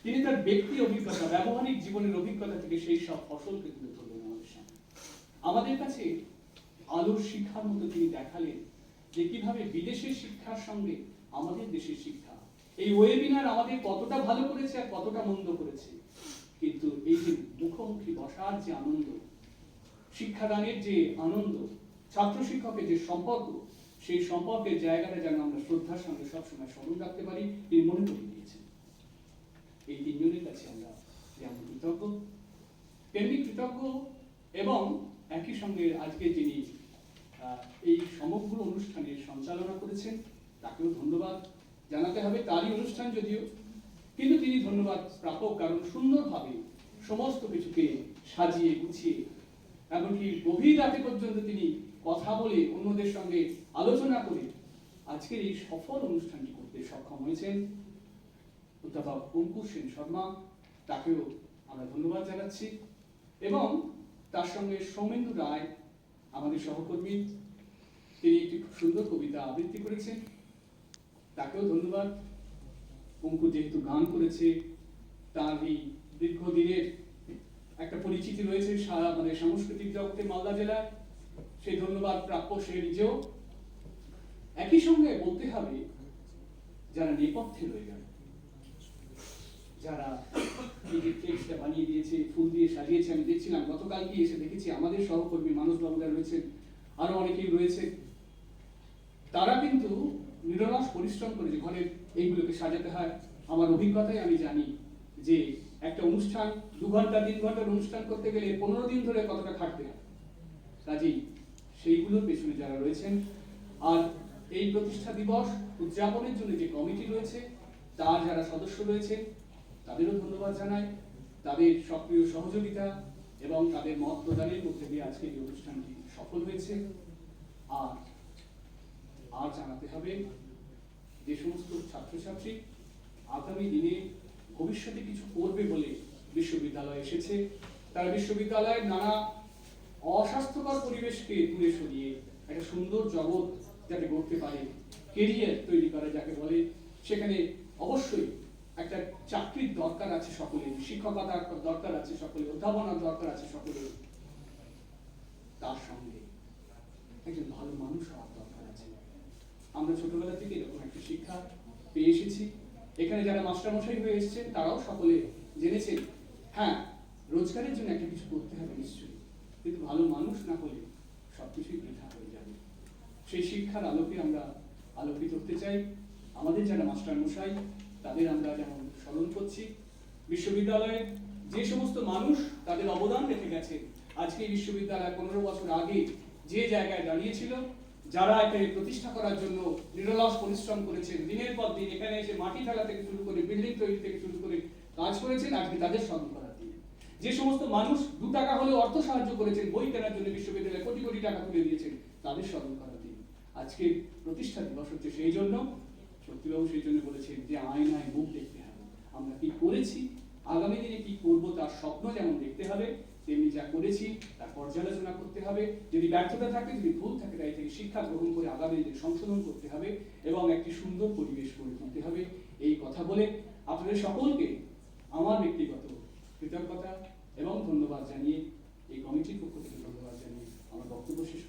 তিনি তার ব্যক্তি অভিজ্ঞতা, ব্যবহারিক জীবনের অভিজ্ঞতা থেকে সেই সব ফসলকে তুলে ধরলেন আমাদের সামনে। আমাদের কাছে আলোর শিক্ষার মতো তিনি দেখালেন যে কিভাবে বিদেশের শিক্ষার সঙ্গে আমাদের দেশের শিক্ষা, এই ওয়েবিনার আমাদের কতটা ভালো করেছে আর কতটা মন্দ করেছে। কিন্তু এই যে মুখোমুখি বসার যে আনন্দ, শিক্ষাদানের যে আনন্দ, ছাত্র শিক্ষকের যে সম্পর্ক, সেই সম্পর্কের জায়গাটা যেন আমরা শ্রদ্ধার সঙ্গে সবসময় স্মরণ রাখতে পারি, তিনি মনে করে দিয়েছেন। এই 3 জনের কাছে আমরা যেমন কৃতজ্ঞ, তেমনি কৃতজ্ঞ, এবং একই সঙ্গে আজকে যিনি এই সমগ্র অনুষ্ঠানের সঞ্চালনা করেছেন তাকেও ধন্যবাদ জানাতে হবে। তারই অনুষ্ঠান যদিও, কিন্তু তিনি ধন্যবাদ প্রাপক, কারণ সুন্দরভাবে সমস্ত কিছুকে সাজিয়ে গুছিয়ে, এমনকি গভীর রাতে পর্যন্ত তিনি কথা বলে অন্যদের সঙ্গে আলোচনা করে আজকের এই সফল অনুষ্ঠানটি করতে সক্ষম হয়েছেন অধ্যাপক অঙ্কুর সেন শর্মা। তাকেও আমরা ধন্যবাদ জানাচ্ছি। এবং তার সঙ্গে সৌমেন্দু রায় আমাদের সহকর্মী, তিনি একটি খুব সুন্দর কবিতা আবৃত্তি করেছেন, তাকেও ধন্যবাদ। অঙ্কুর যেহেতু গান করেছে, তার এই দীর্ঘদিনের একটা পরিচিতি রয়েছে মানে সাংস্কৃতিক জগতে মালদা জেলায়, সেই ধন্যবাদ প্রাপ্য সে নিজেও। একই সঙ্গে বলতে হবে যারা নেপথ্যে রয়ে গেল, যারা এই যে ফ্লেক্সটা বানিয়ে দিয়েছে, ফুল দিয়ে সাজিয়েছে, আমি দেখছিলাম গতকালকে এসে দেখেছি আমাদের সহকর্মী মানুষ বাবুরা রয়েছে, আরো অনেকেই রয়েছে। তারা কিন্তু নিরলস পরিশ্রম করে যে ঘরে এইগুলোকে সাজাতে হয়। আমার অভিজ্ঞতায় আমি জানি যে একটা অনুষ্ঠান 2 ঘন্টা 3 ঘন্টার অনুষ্ঠান করতে গেলে 15 দিন ধরে কতটা খাটতে হয়। কাজেই সেইগুলোর পেছনে যারা রয়েছেন, আর এই প্রতিষ্ঠা দিবস উদযাপনের জন্য যে কমিটি রয়েছে তার যারা সদস্য রয়েছে তাদেরও ধন্যবাদ জানাই। তাদের সক্রিয় সহযোগিতা এবং তাদের মত প্রদানের মধ্যে দিয়ে আজকে এই অনুষ্ঠানটি সফল হয়েছে। আর জানাতে হবে যে সমস্ত ছাত্রছাত্রী আগামী দিনে ভবিষ্যতে কিছু করবে বলে বিশ্ববিদ্যালয়ে এসেছে, তারা বিশ্ববিদ্যালয়ের নানা অস্বাস্থ্যকর পরিবেশকে দূরে সরিয়ে একটা সুন্দর জগৎ যাতে গড়তে পারে, কেরিয়ার তৈরি করা যাকে বলে, সেখানে অবশ্যই একটা চাকরির দরকার আছে সকলের, শিক্ষকতার দরকার আছে সকলের, অধ্যাপনার দরকার আছে সকলের, তার সঙ্গে একজন ভালো মানুষ হওয়ার দরকার আছে। আমরা ছোটবেলা থেকে এরকম একটা শিক্ষা পেয়ে এসেছি। এখানে যারা মাস্টারমশাই হয়ে এসেছেন তারাও সকলে জেনেছেন, হ্যাঁ রোজগারের জন্য একটা কিছু করতে হবে নিশ্চয়ই, কিন্তু ভালো মানুষ না হলে সবকিছুই বৃথা হয়ে যাবে। সেই শিক্ষার আলোকে আমরা আলোকিত হতে চাই। আমাদের যারা মাস্টারমশাই তাদের আমরা যেমন স্মরণ করছি, বিশ্ববিদ্যালয়ে যে সমস্ত মানুষ তাদের অবদান রেখে গেছে, আজকে বিশ্ববিদ্যালয় 15 বছর আগে যে জায়গায় দাঁড়িয়েছিল, যারা এটাকে প্রতিষ্ঠা করার জন্য নিরলস পরিশ্রম করেছেন, দিনের পর দিন এখানে এসে মাটি ফেলা থেকে শুরু করে বিল্ডিং তৈরি থেকে শুরু করে কাজ করেছেন, আজকে তাদের স্মরণ করার দিন। যে সমস্ত মানুষ 2 টাকা হলেও অর্থ সাহায্য করেছেন, বই কেনার জন্য বিশ্ববিদ্যালয়ে কোটি কোটি টাকা তুলে দিয়েছেন, তাদের স্মরণ করার দিন। আজকে প্রতিষ্ঠা দিবস হচ্ছে সেই জন্য। শক্তিবাবু সেই জন্য বলেছেন যে আয়নায় মুখ দেখতে হবে, আমরা কি করেছি, আগামী দিনে কি করব তার স্বপ্ন যেমন দেখতে হবে, তেমনি যা করেছি তার পর্যালোচনা করতে হবে। যদি ব্যর্থতা থাকে, যদি ভুল থাকে, তাই থেকে শিক্ষা গ্রহণ করে আগামী দিনে সংশোধন করতে হবে এবং একটি সুন্দর পরিবেশ গড়ে তুলতে হবে। এই কথা বলে আপনাদের সকলকে আমার ব্যক্তিগত কৃতজ্ঞতা এবং ধন্যবাদ জানিয়ে, এই কমিটির পক্ষ থেকে ধন্যবাদ জানিয়ে আমার বক্তব্য শেষ